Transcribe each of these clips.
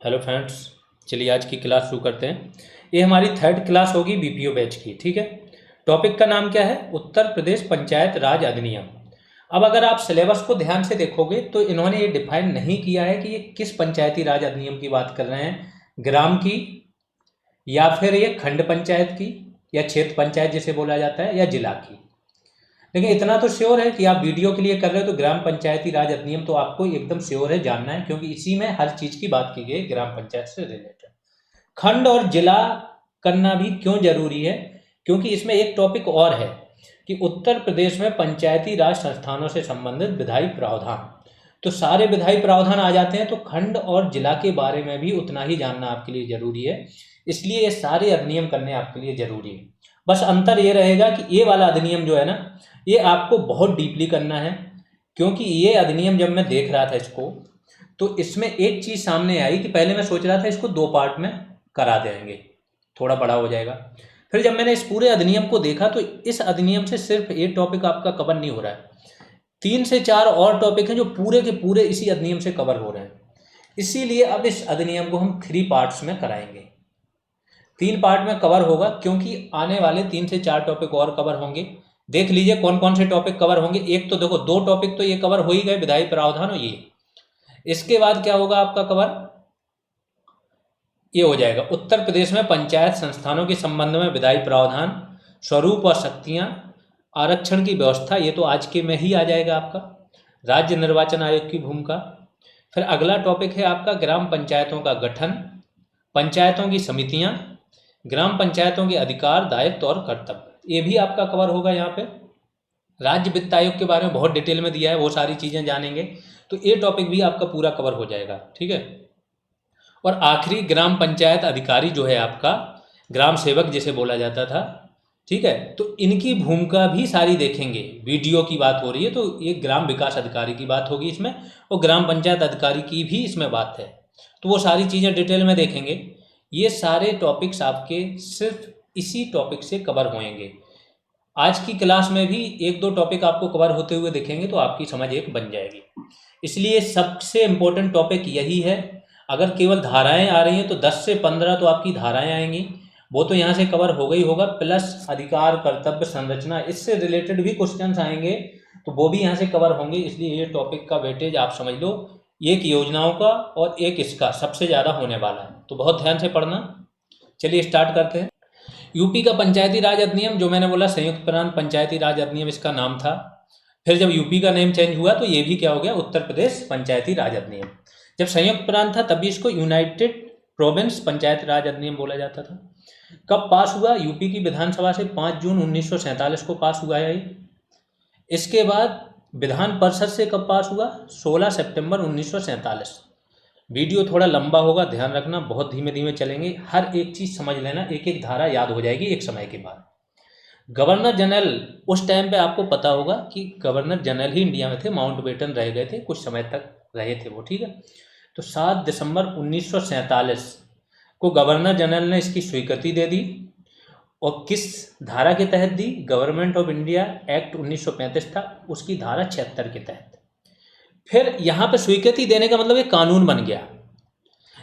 Hello friends, चलिए आज की क्लास शुरू करते हैं। ये हमारी थर्ड क्लास होगी बीपीओ बैच की। ठीक है, टॉपिक का नाम क्या है? उत्तर प्रदेश पंचायत राज अधिनियम। अब अगर आप सिलेबस को ध्यान से देखोगे तो इन्होंने ये डिफाइन नहीं किया है कि ये किस पंचायती राज अधिनियम की बात कर रहे हैं, ग्राम की या फिर ये खंड पंचायत की या क्षेत्र पंचायत जिसे बोला जाता है या जिला की। लेकिन इतना तो श्योर है कि आप वीडियो के लिए कर रहे हो तो ग्राम पंचायती राज अधिनियम तो आपको एकदम श्योर है, जानना है, क्योंकि इसी में हर चीज की बात की गई ग्राम पंचायत से रिलेटेड। खंड और जिला करना भी क्यों जरूरी है? क्योंकि इसमें एक टॉपिक और है कि उत्तर प्रदेश में पंचायती राज संस्थानों से संबंधित विधायी प्रावधान, तो सारे विधायी प्रावधान आ जाते हैं। तो खंड और जिला के बारे में भी उतना ही जानना आपके लिए जरूरी है, इसलिए ये सारे अधिनियम करने आपके लिए जरूरी है। बस अंतर ये रहेगा कि ये वाला अधिनियम जो है ना, ये आपको बहुत डीपली करना है, क्योंकि ये अधिनियम जब मैं देख रहा था इसको तो इसमें एक चीज सामने आई कि पहले मैं सोच रहा था इसको दो पार्ट में करा देंगे, थोड़ा बड़ा हो जाएगा। फिर जब मैंने इस पूरे अधिनियम को देखा तो इस अधिनियम से सिर्फ ये टॉपिक आपका कवर नहीं हो रहा है, 3 से 4 और टॉपिक हैं जो पूरे के पूरे इसी अधिनियम से कवर हो रहे हैं। इसीलिए अब इस अधिनियम को हम 3 पार्ट्स में कराएंगे। 3 पार्ट में कवर होगा, क्योंकि आने वाले 3 से 4 टॉपिक और कवर होंगे। देख लीजिए कौन कौन से टॉपिक कवर होंगे। एक तो देखो, 2 टॉपिक तो ये कवर हो ही गए, विधायी प्रावधान और ये। इसके बाद क्या होगा आपका कवर? ये हो जाएगा उत्तर प्रदेश में पंचायत संस्थानों के संबंध में विधायी प्रावधान, स्वरूप और शक्तियां, आरक्षण की व्यवस्था, ये तो आज के में ही आ जाएगा आपका। राज्य निर्वाचन आयोग की भूमिका। फिर अगला टॉपिक है आपका ग्राम पंचायतों का गठन, पंचायतों की समितियां, ग्राम पंचायतों के अधिकार, दायित्व और कर्तव्य, ये भी आपका कवर होगा यहाँ पे। राज्य वित्त आयोग के बारे में बहुत डिटेल में दिया है, वो सारी चीज़ें जानेंगे, तो ये टॉपिक भी आपका पूरा कवर हो जाएगा। ठीक है, और आखिरी ग्राम पंचायत अधिकारी जो है आपका, ग्राम सेवक जिसे बोला जाता था। ठीक है, तो इनकी भूमिका भी सारी देखेंगे। वीडियो की बात हो रही है तो ये ग्राम विकास अधिकारी की बात होगी इसमें, और ग्राम पंचायत अधिकारी की भी इसमें बात है, तो वो सारी चीज़ें डिटेल में देखेंगे। ये सारे टॉपिक्स आपके सिर्फ इसी टॉपिक से कवर होंगे। आज की क्लास में भी 1-2 टॉपिक आपको कवर होते हुए दिखेंगे तो आपकी समझ एक बन जाएगी। इसलिए सबसे इम्पोर्टेंट टॉपिक यही है। अगर केवल धाराएं आ रही हैं तो 10 से 15 तो आपकी धाराएं आएंगी, वो तो यहाँ से कवर होगा ही होगा, प्लस अधिकार, कर्तव्य, संरचना, इससे रिलेटेड भी क्वेश्चंस आएंगे तो वो भी यहाँ से कवर होंगे। इसलिए ये टॉपिक का वेटेज आप समझ लो, एक योजनाओं का और एक इसका सबसे ज़्यादा होने वाला है, तो बहुत ध्यान से पढ़ना। चलिए स्टार्ट करते हैं। यूपी का पंचायती राज अधिनियम, जो मैंने बोला संयुक्त प्रांत पंचायती राज अधिनियम इसका नाम था। फिर जब यूपी का नेम चेंज हुआ तो ये भी क्या हो गया, उत्तर प्रदेश पंचायती राज अधिनियम। जब संयुक्त प्रांत था तभी इसको यूनाइटेड प्रोविंस पंचायत राज अधिनियम बोला जाता था। कब पास हुआ? यूपी की विधानसभा से 5 जून 1947 को पास हुआ है ये। इसके बाद विधान परिषद से कब पास हुआ? 16 सितंबर 1947। वीडियो थोड़ा लंबा होगा, ध्यान रखना, बहुत धीमे धीमे चलेंगे, हर एक चीज़ समझ लेना, एक एक धारा याद हो जाएगी एक समय के बाद। गवर्नर जनरल, उस टाइम पे आपको पता होगा कि गवर्नर जनरल ही इंडिया में थे, माउंटबेटन रह गए थे, कुछ समय तक रहे थे वो। ठीक है, तो 7 दिसंबर 1947 को गवर्नर जनरल ने इसकी स्वीकृति दे दी। और किस धारा के तहत दी? गवर्नमेंट ऑफ इंडिया एक्ट 1935 था, उसकी धारा 76 के तहत। फिर यहाँ पे स्वीकृति देने का मतलब ये कानून बन गया।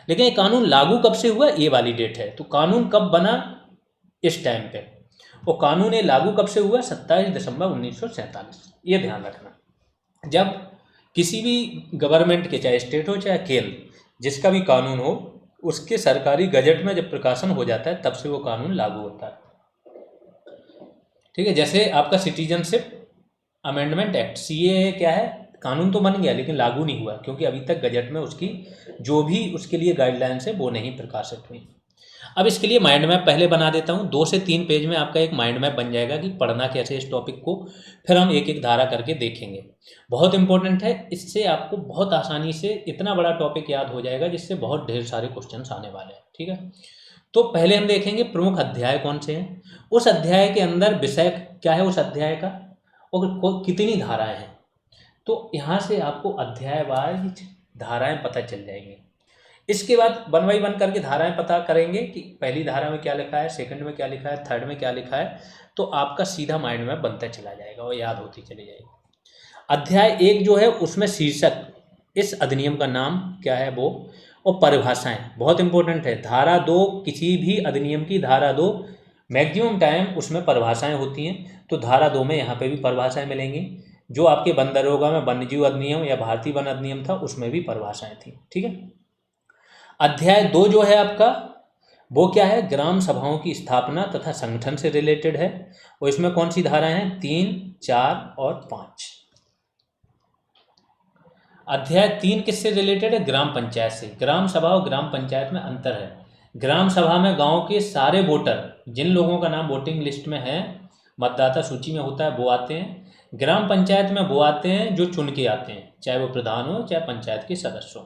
लेकिन ये कानून लागू कब से हुआ, ये वाली डेट है। तो कानून कब बना? इस टाइम पे। वो कानून ये लागू कब से हुआ? 27 दिसंबर 1947। ये ध्यान रखना। जब किसी भी गवर्नमेंट के, चाहे स्टेट हो चाहे केंद्र, जिसका भी कानून हो, उसके सरकारी गजट में जब प्रकाशन हो जाता है तब से वो कानून लागू होता है। ठीक है, जैसे आपका सिटीजनशिप अमेंडमेंट एक्ट, सीएए क्या है, कानून तो बन गया लेकिन लागू नहीं हुआ, क्योंकि अभी तक गजट में उसकी जो भी उसके लिए गाइडलाइंस है वो नहीं प्रकाशित हुई। अब इसके लिए माइंड मैप पहले बना देता हूँ। 2 से 3 पेज में आपका एक माइंड मैप बन जाएगा कि पढ़ना कैसे इस टॉपिक को। फिर हम एक एक धारा करके देखेंगे। बहुत इंपॉर्टेंट है, इससे आपको बहुत आसानी से इतना बड़ा टॉपिक याद हो जाएगा जिससे बहुत ढेर सारे क्वेश्चन आने वाले हैं। ठीक है, तो पहले हम देखेंगे प्रमुख अध्याय कौन से हैं, उस अध्याय के अंदर विषय क्या है उस अध्याय का, और कितनी धाराएं हैं। तो यहाँ से आपको अध्याय वाइज धाराएं पता चल जाएंगी। इसके बाद 1 बाई 1 करके धाराएं पता करेंगे कि पहली धारा में क्या लिखा है, सेकंड में क्या लिखा है, थर्ड में क्या लिखा है, तो आपका सीधा माइंड में बनता चला जाएगा और याद होती चली जाएगी। अध्याय 1 जो है उसमें शीर्षक, इस अधिनियम का नाम क्या है वो, और परिभाषाएं बहुत इंपॉर्टेंट है। धारा 2 किसी भी अधिनियम की धारा 2 मैक्सिमम टाइम उसमें परिभाषाएं होती हैं, तो धारा 2 में यहाँ पे भी परिभाषाएं मिलेंगी। जो आपके वन दरोगा में वन्यजीव अधिनियम या भारतीय वन अधिनियम था उसमें भी परिभाषाएं थी। ठीक है। अध्याय 2 जो है आपका वो क्या है, ग्राम सभाओं की स्थापना तथा संगठन से रिलेटेड है। और इसमें कौन सी धारा है, 3, 4 और 5। अध्याय 3 किससे रिलेटेड है, ग्राम पंचायत से। ग्राम सभा और ग्राम पंचायत में अंतर है। ग्राम सभा में गांव के सारे वोटर, जिन लोगों का नाम वोटिंग लिस्ट में है, मतदाता सूची में होता है, वो आते हैं। ग्राम पंचायत में वो आते हैं जो चुन के आते हैं, चाहे वो प्रधान हो चाहे पंचायत के सदस्य हो।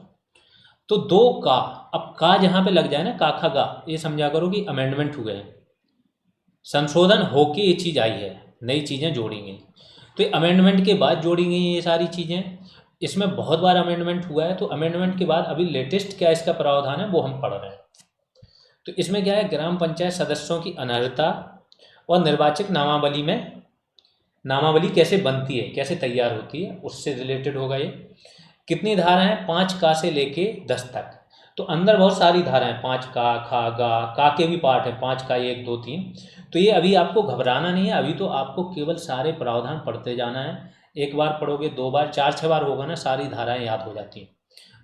तो 2 का, अब का जहाँ पे लग जाए ना, का खा गा, ये समझा करो कि अमेंडमेंट हुए हैं, संशोधन होके ये चीज़ आई है, नई चीज़ें जोड़ी गई। तो ये अमेंडमेंट के बाद जोड़ी गई ये सारी चीज़ें। इसमें बहुत बार अमेंडमेंट हुआ है, तो अमेंडमेंट के बाद अभी लेटेस्ट क्या इसका प्रावधान है वो हम पढ़ रहे हैं। तो इसमें क्या है, ग्राम पंचायत सदस्यों की अनर्हता और निर्वाचक नामावली में, नामावली कैसे बनती है, कैसे तैयार होती है, उससे रिलेटेड होगा ये। कितनी धाराएं हैं, 5 का से लेके 10 तक। तो अंदर बहुत सारी धाराएं, 5 का, खा गा, का के भी पार्ट है, 5 का 1 2 3। तो ये अभी आपको घबराना नहीं है, अभी तो आपको केवल सारे प्रावधान पढ़ते जाना है। एक बार पढ़ोगे, 2 बार, 4-6 बार होगा ना, सारी धाराएं याद हो जाती हैं।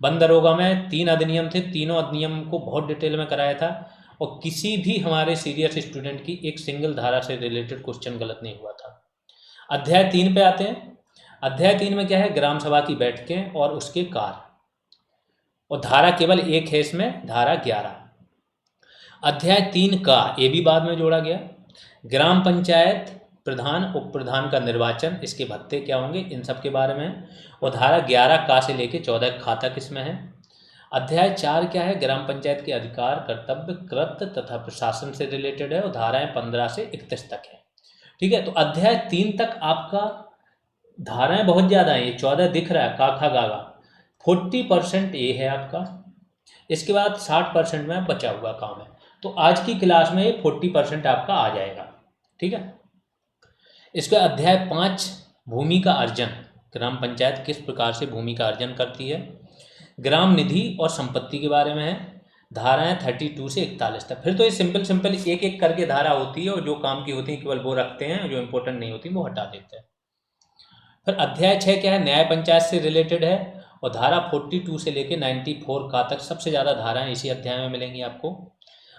वन दरोगा में 3 अधिनियम थे, तीनों अधिनियम को बहुत डिटेल में कराया था, और किसी भी हमारे सीरियस स्टूडेंट की एक सिंगल धारा से रिलेटेड क्वेश्चन गलत नहीं हुआ था। अध्याय 3 पे आते हैं। अध्याय 3 में क्या है, ग्राम सभा की बैठकें और उसके कार्य, और धारा केवल एक है इसमें, धारा 11। अध्याय 3 का, ये भी बाद में जोड़ा गया, ग्राम पंचायत प्रधान उप प्रधान का निर्वाचन, इसके भत्ते क्या होंगे, इन सब के बारे में। और धारा 11 का से लेके 14 खा तक इसमें है। अध्याय 4 क्या है, ग्राम पंचायत के अधिकार, कर्तव्य, कृत्य तथा प्रशासन से रिलेटेड है, और धाराएं 15 से 31 तक है। ठीक है। तो अध्याय 3 तक आपका धाराएं बहुत ज़्यादा हैं, ये 14 दिख रहा है, का खा गा गा, 40% ये है आपका। इसके बाद 60% में बचा हुआ काम है। तो आज की क्लास में ये 40% आपका आ जाएगा। ठीक है। इसके अध्याय 5, भूमि का अर्जन, ग्राम पंचायत किस प्रकार से भूमि का अर्जन करती है। ग्राम निधि और संपत्ति के बारे में है, धाराएं 32 से 41 तक। फिर तो ये सिंपल एक एक करके धारा होती है, और जो काम की होती है केवल वो रखते हैं, जो इंपॉर्टेंट नहीं होती वो हटा देते हैं। फिर अध्याय 6 क्या है, न्याय पंचायत से रिलेटेड है, और धारा 42 से लेके 94 का तक सबसे ज़्यादा धाराएं इसी अध्याय में मिलेंगी आपको।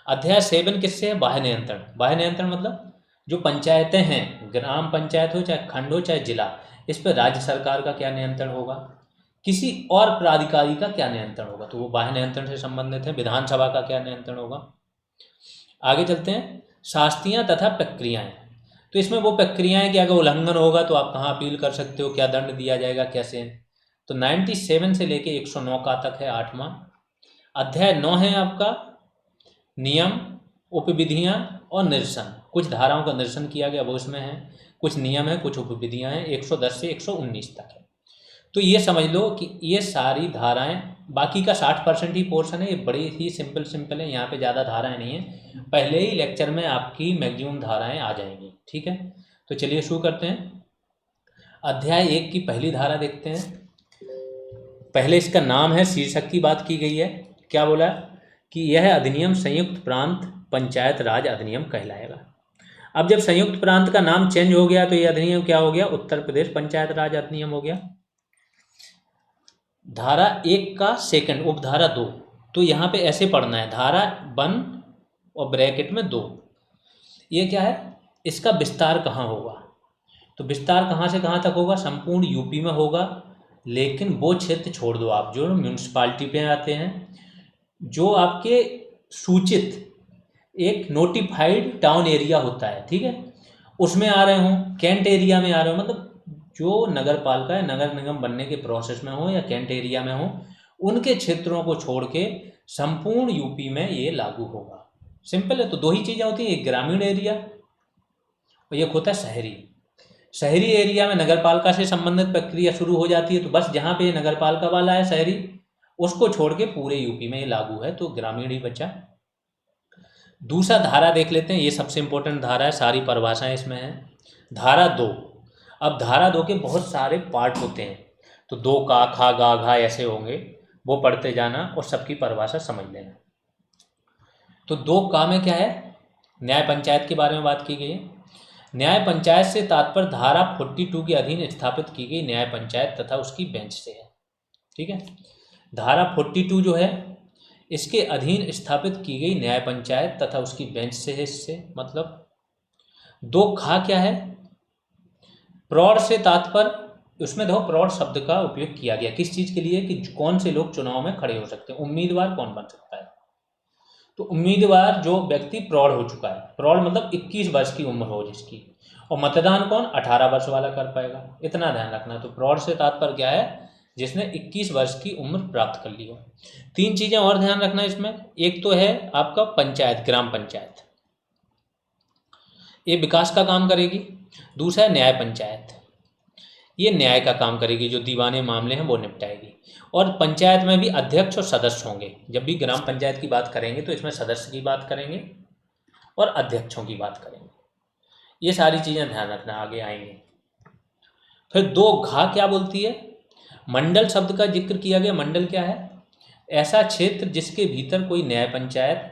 अध्याय 7 किससे है, बाह्य नियंत्रण। बाह्य नियंत्रण मतलब जो पंचायतें हैं, ग्राम पंचायत हो चाहे खंड हो चाहे जिला, इस पर राज्य सरकार का क्या नियंत्रण होगा, किसी और प्राधिकारी का क्या नियंत्रण होगा, तो वो बाह्य नियंत्रण से संबंधित है। विधानसभा का क्या नियंत्रण होगा। आगे चलते हैं, शास्तियाँ तथा प्रक्रियाएं। तो इसमें वो प्रक्रियाएं कि अगर उल्लंघन होगा तो आप कहाँ अपील कर सकते हो, क्या दंड दिया जाएगा, कैसे। तो 97 से लेके 109 का तक है 8वां। अध्याय 9 है आपका नियम, उपविधियाँ और निरसन। कुछ धाराओं का निरसन किया गया वो इसमें है, कुछ नियम है, कुछ उपविधियाँ हैं। 110 से 119 तक है। तो ये समझ लो कि ये सारी धाराएं, बाकी का 60% ही पोर्शन है, ये बड़ी ही सिंपल है, यहाँ पे ज़्यादा धाराएं नहीं है। पहले ही लेक्चर में आपकी मैक्सिमम धाराएं आ जाएंगी। ठीक है। तो चलिए शुरू करते हैं। अध्याय 1 की पहली धारा देखते हैं। पहले इसका नाम है, शीर्षक की बात की गई है। क्या बोला कि यह अधिनियम संयुक्त प्रांत पंचायत राज अधिनियम कहलाएगा। अब जब संयुक्त प्रांत का नाम चेंज हो गया तो ये अधिनियम क्या हो गया, उत्तर प्रदेश पंचायत राज अधिनियम हो गया। धारा 1 का सेकंड, उपधारा 2, तो यहाँ पे ऐसे पढ़ना है, धारा 1 और ब्रैकेट में 2। ये क्या है, इसका विस्तार कहाँ होगा, तो विस्तार कहाँ से कहाँ तक होगा, संपूर्ण यूपी में होगा। लेकिन वो क्षेत्र छोड़ दो आप जो म्यूनिसपालिटी पे आते हैं, जो आपके सूचित एक नोटिफाइड टाउन एरिया होता है, ठीक है, उसमें आ रहे हों, कैंट एरिया में आ रहे हो, मतलब जो नगर पालिका या नगर निगम बनने के प्रोसेस में हो या कैंट एरिया में हो, उनके क्षेत्रों को छोड़ के संपूर्ण यूपी में ये लागू होगा। सिंपल है। तो 2 ही चीज़ें होती हैं, एक ग्रामीण एरिया और एक होता है शहरी। शहरी एरिया में नगर पालिका से संबंधित प्रक्रिया शुरू हो जाती है, तो बस जहाँ पे नगर पालिका वाला है शहरी, उसको छोड़ के पूरे यूपी में ये लागू है, तो ग्रामीण ही बचा। दूसरा धारा देख लेते हैं, ये सबसे इंपॉर्टेंट धारा है, सारी परिभाषाएं इसमें हैं। धारा 2। अब धारा 2 के बहुत सारे पार्ट होते हैं, तो 2 का, खा गा घा ऐसे होंगे। वो पढ़ते जाना और सबकी परिभाषा समझ लेना। तो 2 में क्या है, न्याय पंचायत के बारे में बात की गई है। न्याय पंचायत से तात्पर्य धारा 42 के अधीन स्थापित की गई न्याय पंचायत तथा उसकी बेंच से है। ठीक है, धारा 42 जो है इसके अधीन स्थापित की गई न्याय पंचायत तथा उसकी बेंच से है। इससे मतलब 2 क्या है, प्रौढ़ से तात्पर्य, उसमें देखो प्रौढ़ शब्द का उपयोग किया गया किस चीज के लिए, कि कौन से लोग चुनाव में खड़े हो सकते हैं, उम्मीदवार कौन बन सकता है। तो उम्मीदवार जो व्यक्ति प्रौढ़ हो चुका है, प्रौढ़ मतलब 21 वर्ष की उम्र हो जिसकी, और मतदान कौन 18 वर्ष वाला कर पाएगा, इतना ध्यान रखना। तो प्रौढ़ से तात्पर्य क्या है, जिसने 21 वर्ष की उम्र प्राप्त कर ली हो। 3 चीजें और ध्यान रखना इसमें, एक तो है आपका पंचायत, ग्राम पंचायत, ये विकास का काम करेगी। दूसरा है न्याय पंचायत, ये न्याय का काम करेगी, जो दीवाने मामले हैं वो निपटाएगी। और पंचायत में भी अध्यक्ष और सदस्य होंगे। जब भी ग्राम पंचायत की बात करेंगे तो इसमें सदस्य की बात करेंगे और अध्यक्षों की बात करेंगे। ये सारी चीज़ें ध्यान रखना, आगे आएंगे। फिर 2 क्या बोलती है, मंडल शब्द का जिक्र किया गया। मंडल क्या है, ऐसा क्षेत्र जिसके भीतर कोई न्याय पंचायत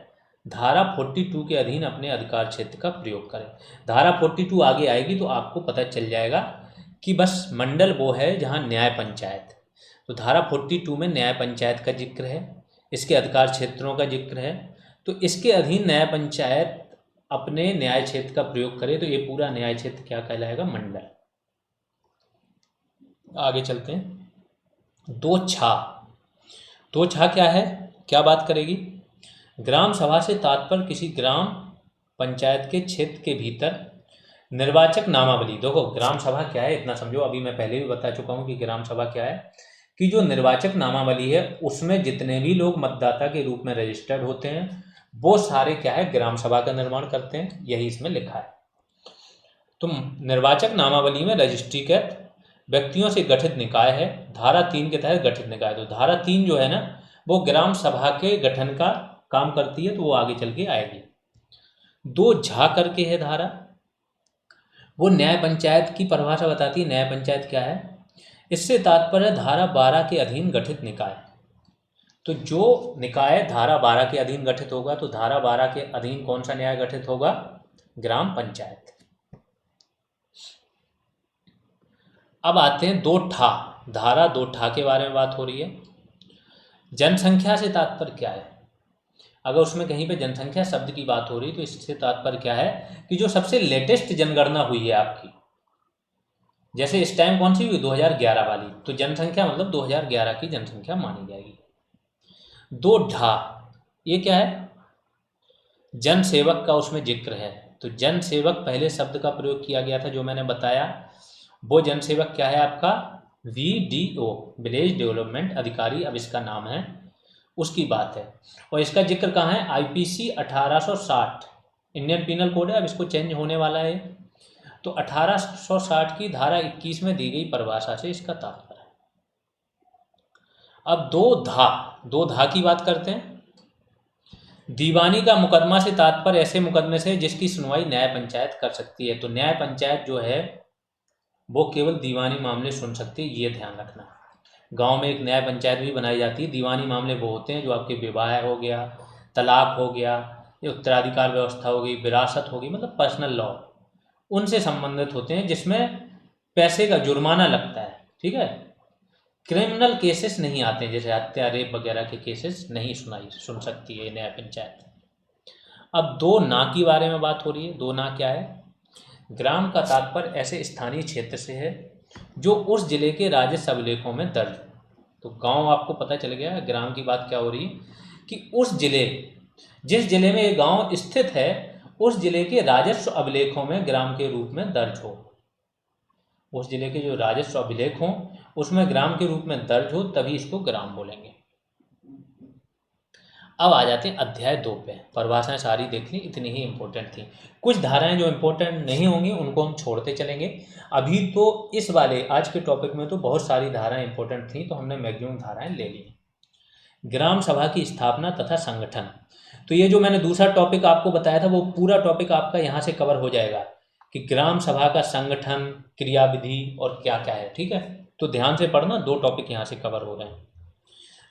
धारा 42 के अधीन अपने अधिकार क्षेत्र का प्रयोग करे। धारा 42 आगे आएगी तो आपको पता चल जाएगा कि बस मंडल वो है जहाँ न्याय पंचायत। तो धारा 42 में न्याय पंचायत का जिक्र है, इसके अधिकार क्षेत्रों का जिक्र है। तो इसके अधीन न्याय पंचायत अपने न्याय क्षेत्र का प्रयोग करे तो ये पूरा न्याय क्षेत्र क्या कहलाएगा, मंडल। आगे चलते हैं। 2 क्या है, क्या बात करेगी, ग्राम सभा से तात्पर्य किसी ग्राम पंचायत के क्षेत्र के भीतर निर्वाचक नामावली। देखो ग्राम सभा क्या है इतना समझो, अभी मैं पहले भी बता चुका हूँ कि ग्राम सभा क्या है, कि जो निर्वाचक नामावली है उसमें जितने भी लोग मतदाता के रूप में रजिस्टर्ड होते हैं वो सारे क्या है, ग्राम सभा का निर्माण करते हैं, यही इसमें लिखा है। तो निर्वाचक नामावली में रजिस्ट्रीकृत व्यक्तियों से गठित निकाय है, धारा 3 के तहत गठित निकाय। तो धारा 3 जो है ना वो ग्राम सभा के गठन का काम करती है, तो वो आगे चल के आएगी। 2 करके है धारा, वो न्याय पंचायत की परिभाषा बताती है। न्याय पंचायत क्या है, इससे तात्पर्य धारा 12 के अधीन गठित निकाय। तो जो निकाय धारा 12 के अधीन गठित होगा, तो धारा 12 के अधीन कौन सा न्याय गठित होगा, ग्राम पंचायत। अब आते हैं 2 धारा 2 के बारे में बात हो रही है। जनसंख्या से तात्पर्य क्या है, अगर उसमें कहीं पे जनसंख्या शब्द की बात हो रही तो इससे तात्पर्य क्या है कि जो सबसे लेटेस्ट जनगणना हुई है आपकी, जैसे इस टाइम कौन सी हुई 2011 वाली, तो जनसंख्या मतलब 2011 की जनसंख्या मानी जाएगी। 2 ये क्या है, जन सेवक का उसमें जिक्र है। तो जन सेवक पहले शब्द का प्रयोग किया गया था जो मैंने बताया, वो जन सेवक क्या है आपका, VDO, विलेज डेवलपमेंट अधिकारी, अब इसका नाम है, उसकी बात है। और इसका जिक्र कहाँ है, IPC 1860 इंडियन पीनल कोड है, अब इसको चेंज होने वाला है। तो 1860 की धारा 21 में दी गई परिभाषा से इसका तात्पर्य है। अब 2 की बात करते हैं। दीवानी का मुकदमा से तात्पर्य ऐसे मुकदमे से जिसकी सुनवाई न्याय पंचायत कर सकती है। तो न्याय पंचायत जो है वो केवल दीवानी मामले सुन सकती है, ये ध्यान रखना। गांव में एक न्याय पंचायत भी बनाई जाती है। दीवानी मामले वो होते हैं जो आपके विवाह हो गया, तलाक हो गया, उत्तराधिकार व्यवस्था हो गई, विरासत हो गई, मतलब पर्सनल लॉ, उनसे संबंधित होते हैं जिसमें पैसे का जुर्माना लगता है। ठीक है, क्रिमिनल केसेस नहीं आते हैं, जैसे हत्या, रेप वगैरह के केसेस नहीं सुन सकती है न्याय पंचायत। अब 2 के बारे में बात हो रही है। 2 क्या है, ग्राम का तात्पर्य ऐसे स्थानीय क्षेत्र से है जो उस जिले के राजस्व अभिलेखों में दर्ज। तो गांव आपको पता चल गया, ग्राम की बात क्या हो रही है कि उस जिले, जिस जिले में ये गांव स्थित है उस जिले के राजस्व अभिलेखों में ग्राम के रूप में दर्ज हो। उस जिले के जो राजस्व अभिलेख हों उसमें ग्राम के रूप में दर्ज हो, तभी इसको ग्राम बोलेंगे। अब आ जाते हैं अध्याय 2 पे। परिभाषाएं सारी देख ली, इतनी ही इंपॉर्टेंट थी। कुछ धाराएं जो इंपॉर्टेंट नहीं होंगी उनको हम छोड़ते चलेंगे। अभी तो इस वाले आज के टॉपिक में तो बहुत सारी धाराएं इंपॉर्टेंट थी, तो हमने मैक्सिमम धाराएं ले ली। ग्राम सभा की स्थापना तथा संगठन, तो ये जो मैंने दूसरा टॉपिक आपको बताया था वो पूरा टॉपिक आपका यहाँ से कवर हो जाएगा कि ग्राम सभा का संगठन, क्रियाविधि और क्या क्या है। ठीक है, तो ध्यान से पढ़ना, 2 टॉपिक यहाँ से कवर हो रहे हैं।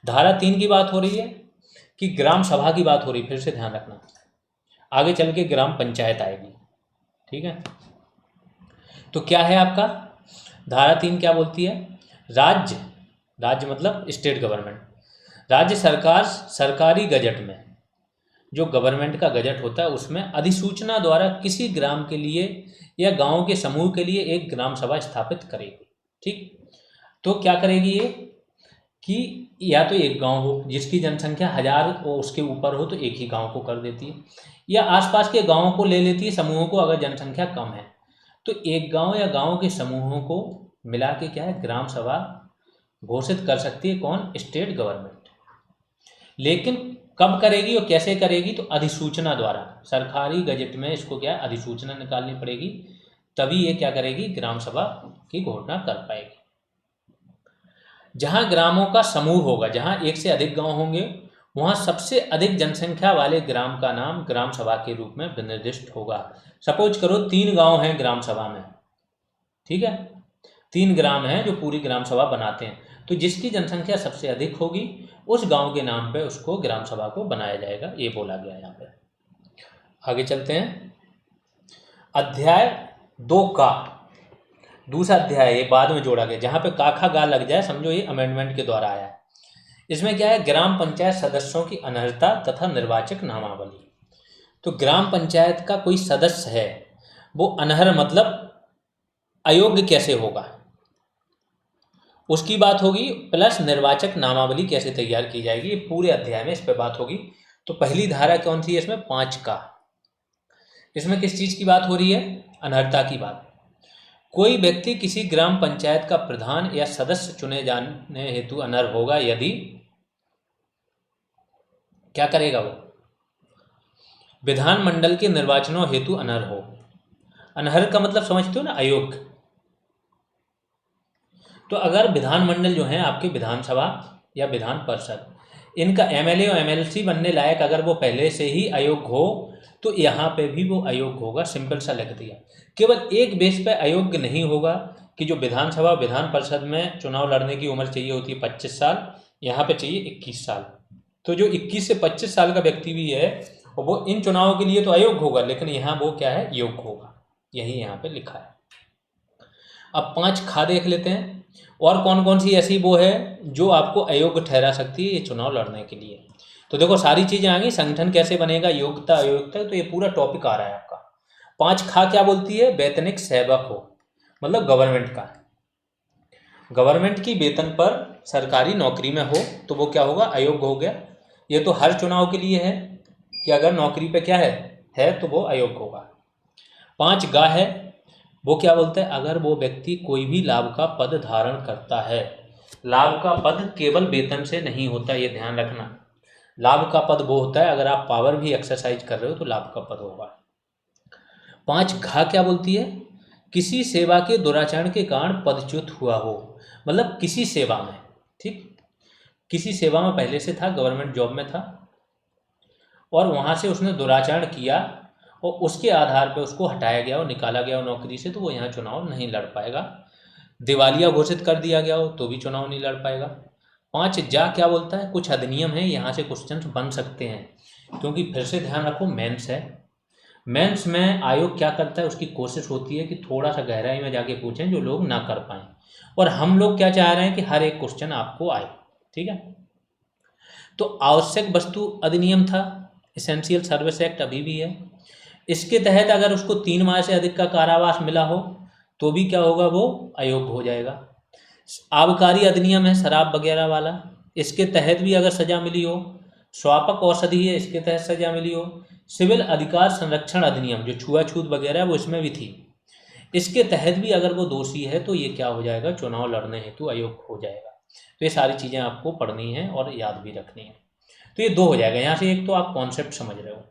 धारा 3 की बात हो रही है कि ग्राम सभा की बात हो रही है, फिर से ध्यान रखना, आगे चल के ग्राम पंचायत आएगी, ठीक है। तो क्या है आपका धारा 3 क्या बोलती है? राज्य, राज्य मतलब स्टेट गवर्नमेंट, राज्य सरकार सरकारी गजट में, जो गवर्नमेंट का गजट होता है उसमें अधिसूचना द्वारा किसी ग्राम के लिए या गांव के समूह के लिए एक ग्राम सभा स्थापित करेगी, ठीक। तो क्या करेगी ये कि या तो एक गांव हो जिसकी जनसंख्या 1000 और उसके ऊपर हो तो एक ही गांव को कर देती है, या आसपास के गांवों को ले लेती है समूहों को, अगर जनसंख्या कम है तो एक गांव या गांव के समूहों को मिला के क्या है ग्राम सभा घोषित कर सकती है, कौन? State government. लेकिन कब करेगी और कैसे करेगी? तो अधिसूचना द्वारा, सरकारी गजट में इसको क्या है अधिसूचना निकालनी पड़ेगी, तभी ये क्या करेगी ग्राम सभा की घोषणा कर पाएगी। जहां ग्रामों का समूह होगा, जहां एक से अधिक गांव होंगे, वहां सबसे अधिक जनसंख्या वाले ग्राम का नाम ग्राम सभा के रूप में निर्दिष्ट होगा। सपोज करो 3 गांव हैं ग्राम सभा में, ठीक है, 3 ग्राम हैं जो पूरी ग्राम सभा बनाते हैं, तो जिसकी जनसंख्या सबसे अधिक होगी उस गांव के नाम पे उसको ग्राम सभा को बनाया जाएगा, ये बोला गया यहाँ पे। आगे चलते हैं, अध्याय 2 का दूसरा अध्याय, ये बाद में जोड़ा गया, जहाँ पे का खा गा लग जाए समझो ये अमेंडमेंट के द्वारा आया है। इसमें क्या है? ग्राम पंचायत सदस्यों की अनर्हता तथा निर्वाचक नामावली। तो ग्राम पंचायत का कोई सदस्य है वो अनर्ह मतलब अयोग्य कैसे होगा, उसकी बात होगी, प्लस निर्वाचक नामावली कैसे तैयार की जाएगी, ये पूरे अध्याय में इस पर बात होगी। तो पहली धारा कौन सी है इसमें? 5 का। इसमें किस चीज की बात हो रही है? अनर्हता की बात। कोई व्यक्ति किसी ग्राम पंचायत का प्रधान या सदस्य चुने जाने हेतु अनर्ह होगा यदि क्या करेगा वो? विधानमंडल के निर्वाचनों हेतु अनर्ह हो। अनर्ह का मतलब समझते हो ना, अयोग्य। तो अगर विधानमंडल जो है आपके विधानसभा या विधान परिषद, इनका एमएलए और एमएलसी बनने लायक अगर वो पहले से ही अयोग्य हो तो यहाँ पे भी वो अयोग्य होगा, सिंपल सा लिख दिया। केवल एक बेस पे अयोग्य नहीं होगा कि जो विधानसभा विधान परिषद में चुनाव लड़ने की उम्र चाहिए होती है 25 साल, यहाँ पे चाहिए 21 साल। तो जो 21 से 25 साल का व्यक्ति भी है वो इन चुनावों के लिए तो अयोग्य होगा, लेकिन यहाँ वो क्या है? योग्य होगा, यही यहाँ पे लिखा है। अब 5 खा देख लेते हैं, और कौन कौन सी ऐसी वो है जो आपको अयोग्य ठहरा सकती है ये चुनाव लड़ने के लिए। तो देखो सारी चीजें आ गई, संगठन कैसे बनेगा, योग्यता अयोग्यता, तो ये पूरा टॉपिक आ रहा है आपका। 5 खा क्या बोलती है? वैतनिक सेवक हो, मतलब गवर्नमेंट का, गवर्नमेंट की वेतन पर सरकारी नौकरी में हो तो वो क्या होगा? अयोग्य हो गया। ये तो हर चुनाव के लिए है कि अगर नौकरी पे क्या है तो वो अयोग्य होगा। 5 गा है, वो क्या बोलता है? अगर वो व्यक्ति कोई भी लाभ का पद धारण करता है, लाभ का पद केवल वेतन से नहीं होता, ये ध्यान रखना। लाभ का पद वो होता है अगर आप पावर भी एक्सरसाइज कर रहे हो तो लाभ का पद होगा। 5 घा क्या बोलती है? किसी सेवा के दुराचरण के कारण पदच्युत हुआ हो, मतलब किसी सेवा में, ठीक, किसी सेवा में पहले से था, गवर्नमेंट जॉब में था और वहाँ से उसने दुराचरण किया और उसके आधार पर उसको हटाया गया और निकाला गया नौकरी से, तो वो यहाँ चुनाव नहीं लड़ पाएगा। दिवालिया घोषित कर दिया गया हो तो भी चुनाव नहीं लड़ पाएगा। 5 जा क्या बोलता है? कुछ अधिनियम है, यहाँ से क्वेश्चन बन सकते हैं, क्योंकि फिर से ध्यान रखो मेंस है। मेंस में आयोग क्या करता है, उसकी कोशिश होती है कि थोड़ा सा गहराई में जाके पूछें जो लोग ना कर पाएँ, और हम लोग क्या चाह रहे हैं कि हर एक क्वेश्चन आपको आए, ठीक है। तो आवश्यक वस्तु अधिनियम था, एसेंशियल सर्विस एक्ट अभी भी है, इसके तहत अगर उसको 3 माह से अधिक का कारावास मिला हो तो भी क्या होगा? वो अयोग्य हो जाएगा। आबकारी अधिनियम है शराब वगैरह वाला, इसके तहत भी अगर सजा मिली हो। स्वापक औषधि है, इसके तहत सजा मिली हो। सिविल अधिकार संरक्षण अधिनियम जो छुआछूत वगैरह वो इसमें भी थी, इसके तहत भी अगर वो दोषी है तो ये क्या हो जाएगा? चुनाव लड़ने हेतु अयोग्य हो जाएगा। तो ये सारी चीज़ें आपको पढ़नी है और याद भी रखनी है। तो ये 2 हो जाएगा यहाँ से। एक तो आप कॉन्सेप्ट समझ रहे हो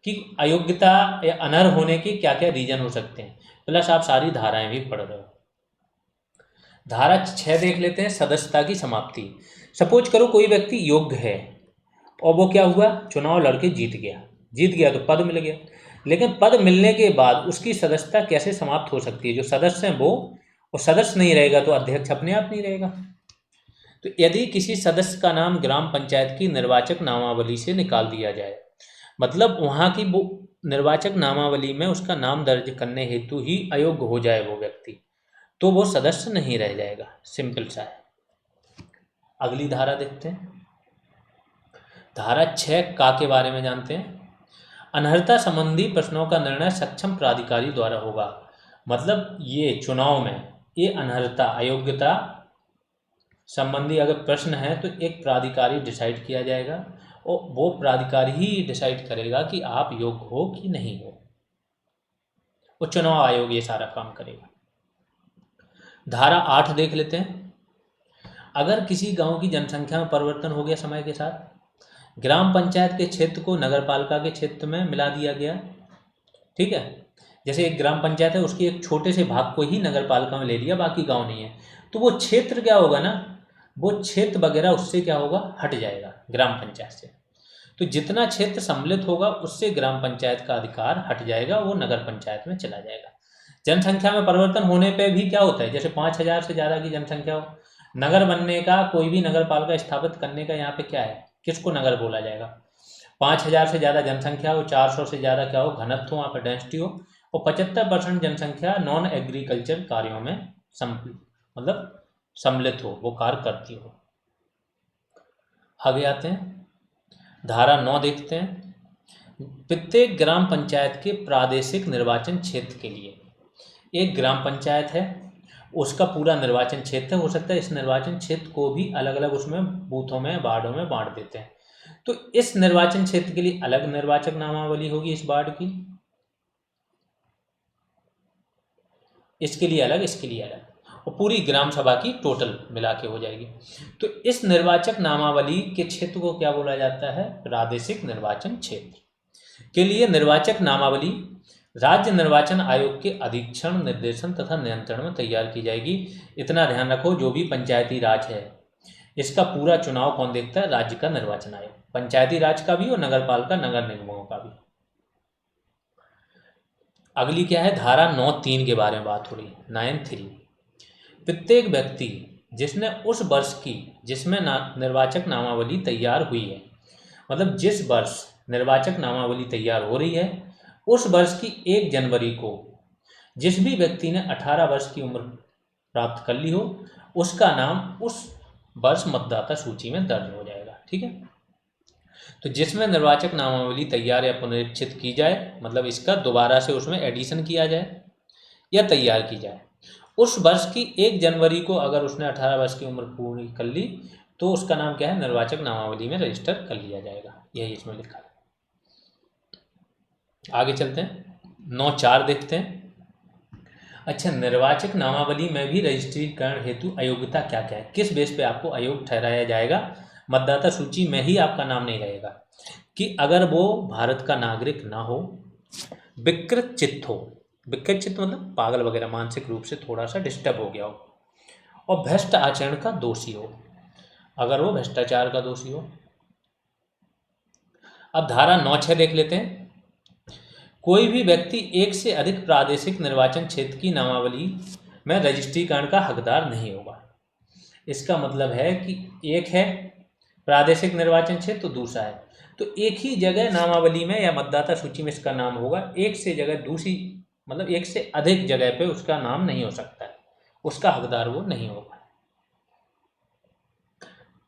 कि अयोग्यता या अनर्ह होने के क्या क्या रीजन हो सकते हैं, प्लस आप सारी धाराएं भी पढ़ रहे हो। धारा 6 देख लेते हैं, सदस्यता की समाप्ति। सपोज करो कोई व्यक्ति योग्य है और वो क्या हुआ? चुनाव लड़के जीत गया तो पद मिल गया, लेकिन पद मिलने के बाद उसकी सदस्यता कैसे समाप्त हो सकती है? जो सदस्य हैं वो, और सदस्य नहीं रहेगा तो अध्यक्ष अपने आप नहीं रहेगा। तो यदि किसी सदस्य का नाम ग्राम पंचायत की निर्वाचक नामावली से निकाल दिया जाए, मतलब वहाँ की वो निर्वाचक नामावली में उसका नाम दर्ज करने हेतु ही अयोग्य हो जाए वो व्यक्ति, तो वो सदस्य नहीं रह जाएगा। सिंपल सा है। अगली धारा देखते हैं, धारा 6 का के बारे में जानते हैं। अनर्हता संबंधी प्रश्नों का निर्णय सक्षम प्राधिकारी द्वारा होगा। मतलब ये चुनाव में ये अनर्हता अयोग्यता संबंधी अगर प्रश्न है तो एक प्राधिकारी डिसाइड किया जाएगा और वो प्राधिकारी ही डिसाइड करेगा कि आप योग्य हो कि नहीं हो। वो चुनाव आयोग ये सारा काम करेगा। धारा 8 देख लेते हैं। अगर किसी गांव की जनसंख्या में परिवर्तन हो गया समय के साथ, ग्राम पंचायत के क्षेत्र को नगरपालिका के क्षेत्र में मिला दिया गया, ठीक है। जैसे एक ग्राम पंचायत है, उसके एक छोटे से भाग को ही नगरपालिका में ले लिया, बाकी गांव नहीं है, तो वो क्षेत्र क्या होगा ना, वो क्षेत्र वगैरह उससे क्या होगा, हट जाएगा ग्राम पंचायत से। तो जितना क्षेत्र सम्मिलित होगा उससे ग्राम पंचायत का अधिकार हट जाएगा, वो नगर पंचायत में चला जाएगा। जनसंख्या में परिवर्तन होने पे भी क्या होता है, जैसे 5,000 से ज़्यादा की जनसंख्या हो, नगर बनने का, कोई भी नगर पालिका स्थापित करने का यहाँ पे क्या है, किसको नगर बोला जाएगा। 5,000 से ज़्यादा जनसंख्या हो, 400 से ज़्यादा क्या हो, घनत्व हो, वहाँ पर डेंसिटी हो, और 75% जनसंख्या नॉन एग्रीकल्चर कार्यों में मतलब सम्मिलित हो, वो कार्य करती हो। आगे आते हैं, धारा 9 देखते हैं। प्रत्येक ग्राम पंचायत के प्रादेशिक निर्वाचन क्षेत्र के लिए, एक ग्राम पंचायत है, उसका पूरा निर्वाचन क्षेत्र हो सकता है, इस निर्वाचन क्षेत्र को भी अलग अलग उसमें बूथों में, वार्डों में बांट देते हैं। तो इस निर्वाचन क्षेत्र के लिए अलग निर्वाचक नामावली होगी, इस वार्ड की, इसके लिए अलग, इसके लिए अलग, और पूरी ग्राम सभा की टोटल मिला के हो जाएगी। तो इस निर्वाचक नामावली के क्षेत्र को क्या बोला जाता है, प्रादेशिक निर्वाचन क्षेत्र के लिए निर्वाचक नामावली राज्य निर्वाचन आयोग के अधीक्षण, निर्देशन तथा नियंत्रण में तैयार की जाएगी। इतना ध्यान रखो, जो भी पंचायती राज है इसका पूरा चुनाव कौन देखता है, राज्य का निर्वाचन आयोग, पंचायती राज का भी और नगर पालिका नगर निगमों का भी। अगली क्या है, धारा 9(3) के बारे में बात हो रही है, 9(3). प्रत्येक व्यक्ति जिसने उस वर्ष की जिसमें निर्वाचक नामावली तैयार हुई है, मतलब जिस वर्ष निर्वाचक नामावली तैयार हो रही है उस वर्ष की 1 जनवरी को जिस भी व्यक्ति ने 18 वर्ष की उम्र प्राप्त कर ली हो, उसका नाम उस वर्ष मतदाता सूची में दर्ज हो जाएगा, ठीक है। तो जिसमें निर्वाचक नामावली तैयार या पुनरीक्षित की जाए, मतलब इसका दोबारा से उसमें एडिशन किया जाए या तैयार की जाए, उस वर्ष की 1 जनवरी को अगर उसने 18 वर्ष की उम्र पूरी कर ली तो उसका नाम क्या है, निर्वाचक नामावली में रजिस्टर कर लिया जाएगा, यही इसमें लिखा है। आगे चलते हैं, 9(4) देखते हैं। अच्छा, निर्वाचक नामावली में भी रजिस्ट्रीकरण हेतु अयोग्यता क्या क्या है, किस बेस पे आपको अयोग्य ठहराया जाएगा, मतदाता सूची में ही आपका नाम नहीं रहेगा, कि अगर वो भारत का नागरिक ना हो, विकृत चित्त हो, विकृत चित्त मतलब पागल वगैरह, मानसिक रूप से थोड़ा सा डिस्टर्ब हो गया हो, और भ्रष्ट आचरण का दोषी हो, अगर वो भ्रष्टाचार का दोषी हो। अब धारा 9(6) देख लेते हैं। कोई भी व्यक्ति एक से अधिक प्रादेशिक निर्वाचन क्षेत्र की नामावली में रजिस्ट्रीकरण का हकदार नहीं होगा। इसका मतलब है कि एक है प्रादेशिक निर्वाचन क्षेत्र तो दूसरा है, तो एक ही जगह नामावली में या मतदाता सूची में इसका नाम होगा, एक से जगह दूसरी मतलब एक से अधिक जगह पे उसका नाम नहीं हो सकता है, उसका हकदार वो नहीं होगा।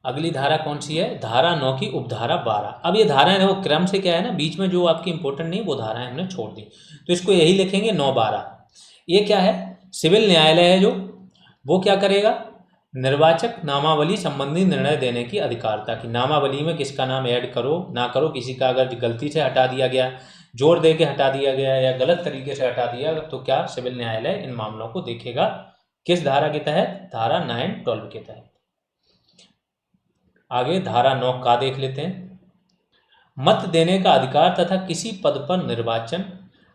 अगली धारा कौन सी है, धारा 9 की उपधारा 12। अब ये धाराएं देखो क्रम से क्या है ना, बीच में जो आपकी इंपॉर्टेंट नहीं वो धाराएं हमने छोड़ दी, तो इसको यही लिखेंगे 9(12). ये क्या है, सिविल न्यायालय है जो, वो क्या करेगा, निर्वाचक नामावली संबंधी निर्णय देने की अधिकारिता की, नामावली में किसका नाम ऐड करो ना करो, किसी का अगर गलती से हटा दिया गया, जोर दे के हटा दिया गया या गलत तरीके से हटा दिया, तो क्या सिविल न्यायालय इन मामलों को देखेगा, किस धारा के तहत, धारा 9(12) के तहत। आगे धारा 9 का देख लेते हैं। मत देने का अधिकार तथा किसी पद पर निर्वाचन,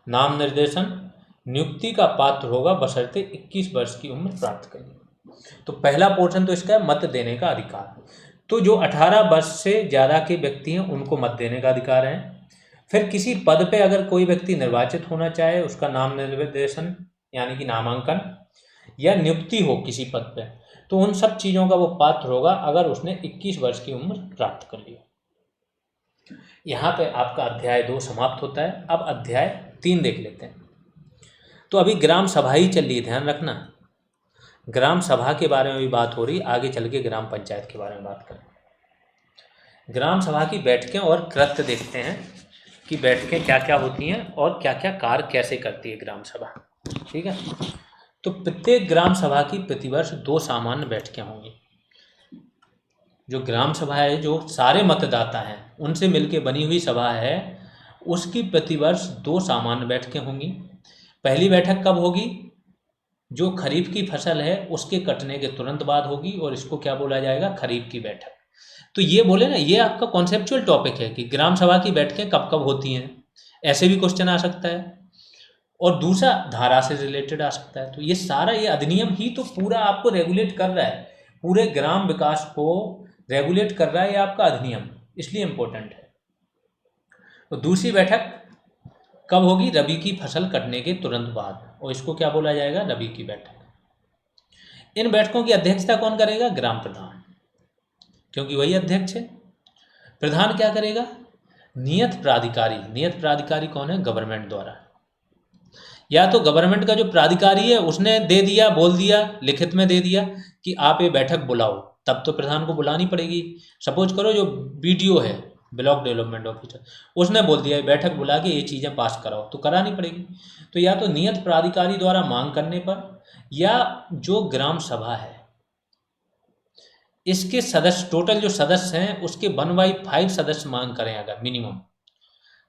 नाम निर्देशन, नियुक्ति का पात्र होगा बशर्ते 21 वर्ष की उम्र प्राप्त करें। तो पहला पोर्शन तो इसका है मत देने का अधिकार, तो जो 18 वर्ष से ज़्यादा के व्यक्ति हैं उनको मत देने का अधिकार है। फिर किसी पद पे अगर कोई व्यक्ति निर्वाचित होना चाहे, उसका नाम निर्देशन यानी कि नामांकन या नियुक्ति हो किसी पद पे, तो उन सब चीज़ों का वो पात्र होगा अगर उसने 21 वर्ष की उम्र प्राप्त कर ली। यहाँ पे आपका अध्याय 2 समाप्त होता है। अब अध्याय 3 देख लेते हैं। तो अभी ग्राम सभा ही चल रही है, ध्यान रखना, ग्राम सभा के बारे में भी बात हो रही, आगे चल के ग्राम पंचायत के बारे में बात करें। ग्राम सभा की बैठकें और कृत्य देखते हैं कि बैठकें क्या क्या होती हैं और क्या क्या कार्य कैसे करती है ग्राम सभा। ठीक है, तो प्रत्येक ग्राम सभा की प्रतिवर्ष 2 सामान्य बैठकें होंगी। जो ग्राम सभा है, जो सारे मतदाता हैं उनसे मिलकर बनी हुई सभा है, उसकी प्रतिवर्ष 2 सामान्य बैठकें होंगी। पहली बैठक कब होगी? जो खरीफ की फसल है उसके कटने के तुरंत बाद होगी, और इसको क्या बोला जाएगा? खरीफ की बैठक। तो ये बोले ना, ये आपका कॉन्सेप्चुअल टॉपिक है कि ग्राम सभा की बैठकें कब कब होती हैं, ऐसे भी क्वेश्चन आ सकता है। और दूसरा धारा से रिलेटेड आ सकता है। तो ये सारा, ये अधिनियम ही तो पूरा आपको रेगुलेट कर रहा है, पूरे ग्राम विकास को रेगुलेट कर रहा है ये आपका अधिनियम, इसलिए इम्पोर्टेंट है। तो दूसरी बैठक कब होगी? रबी की फसल कटने के तुरंत बाद, और इसको क्या बोला जाएगा? रबी की बैठक। इन बैठकों की अध्यक्षता कौन करेगा? ग्राम प्रधान, क्योंकि वही अध्यक्ष है। प्रधान क्या करेगा? नियत प्राधिकारी। नियत प्राधिकारी कौन है? गवर्नमेंट द्वारा, या तो गवर्नमेंट का जो प्राधिकारी है उसने दे दिया, बोल दिया, लिखित में दे दिया कि आप ये बैठक बुलाओ, तब तो प्रधान को बुलानी पड़ेगी। सपोज करो जो बीडीओ है, ब्लॉक डेवलपमेंट ऑफिसर, उसने बोल दिया बैठक बुला के ये चीज़ें पास कराओ, तो करानी पड़ेगी। तो या तो नियत प्राधिकारी द्वारा मांग करने पर, या जो ग्राम सभा है इसके सदस्य, टोटल जो सदस्य हैं उसके 1/5 सदस्य मांग करें अगर मिनिमम,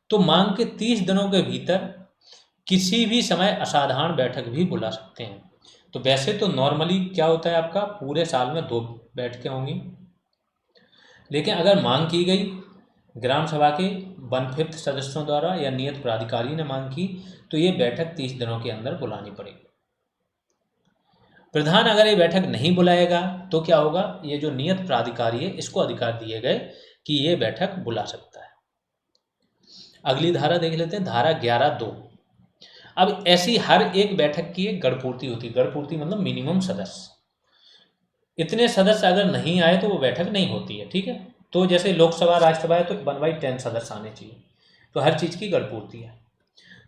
तो मांग के 30 दिनों के भीतर किसी भी समय असाधारण बैठक भी बुला सकते हैं। तो वैसे तो नॉर्मली क्या होता है आपका, पूरे साल में 2 बैठकें होंगी, लेकिन अगर मांग की गई ग्राम सभा के 1/5 सदस्यों द्वारा या नियत प्राधिकारी ने मांग की, तो ये बैठक 30 दिनों के अंदर बुलानी पड़ेगी। प्रधान अगर ये बैठक नहीं बुलाएगा तो क्या होगा? ये जो नियत प्राधिकारी है इसको अधिकार दिए गए कि ये बैठक बुला सकता है। अगली धारा देख लेते हैं, धारा 11(2). अब ऐसी हर एक बैठक की एक गढ़पूर्ति होती है। गढ़पूर्ति मतलब मिनिमम सदस्य, इतने सदस्य अगर नहीं आए तो वो बैठक नहीं होती है। ठीक है, तो जैसे लोकसभा राज्यसभा है तो 1/10 सदस्य आने चाहिए, तो हर चीज़ की गढ़पूर्ति है।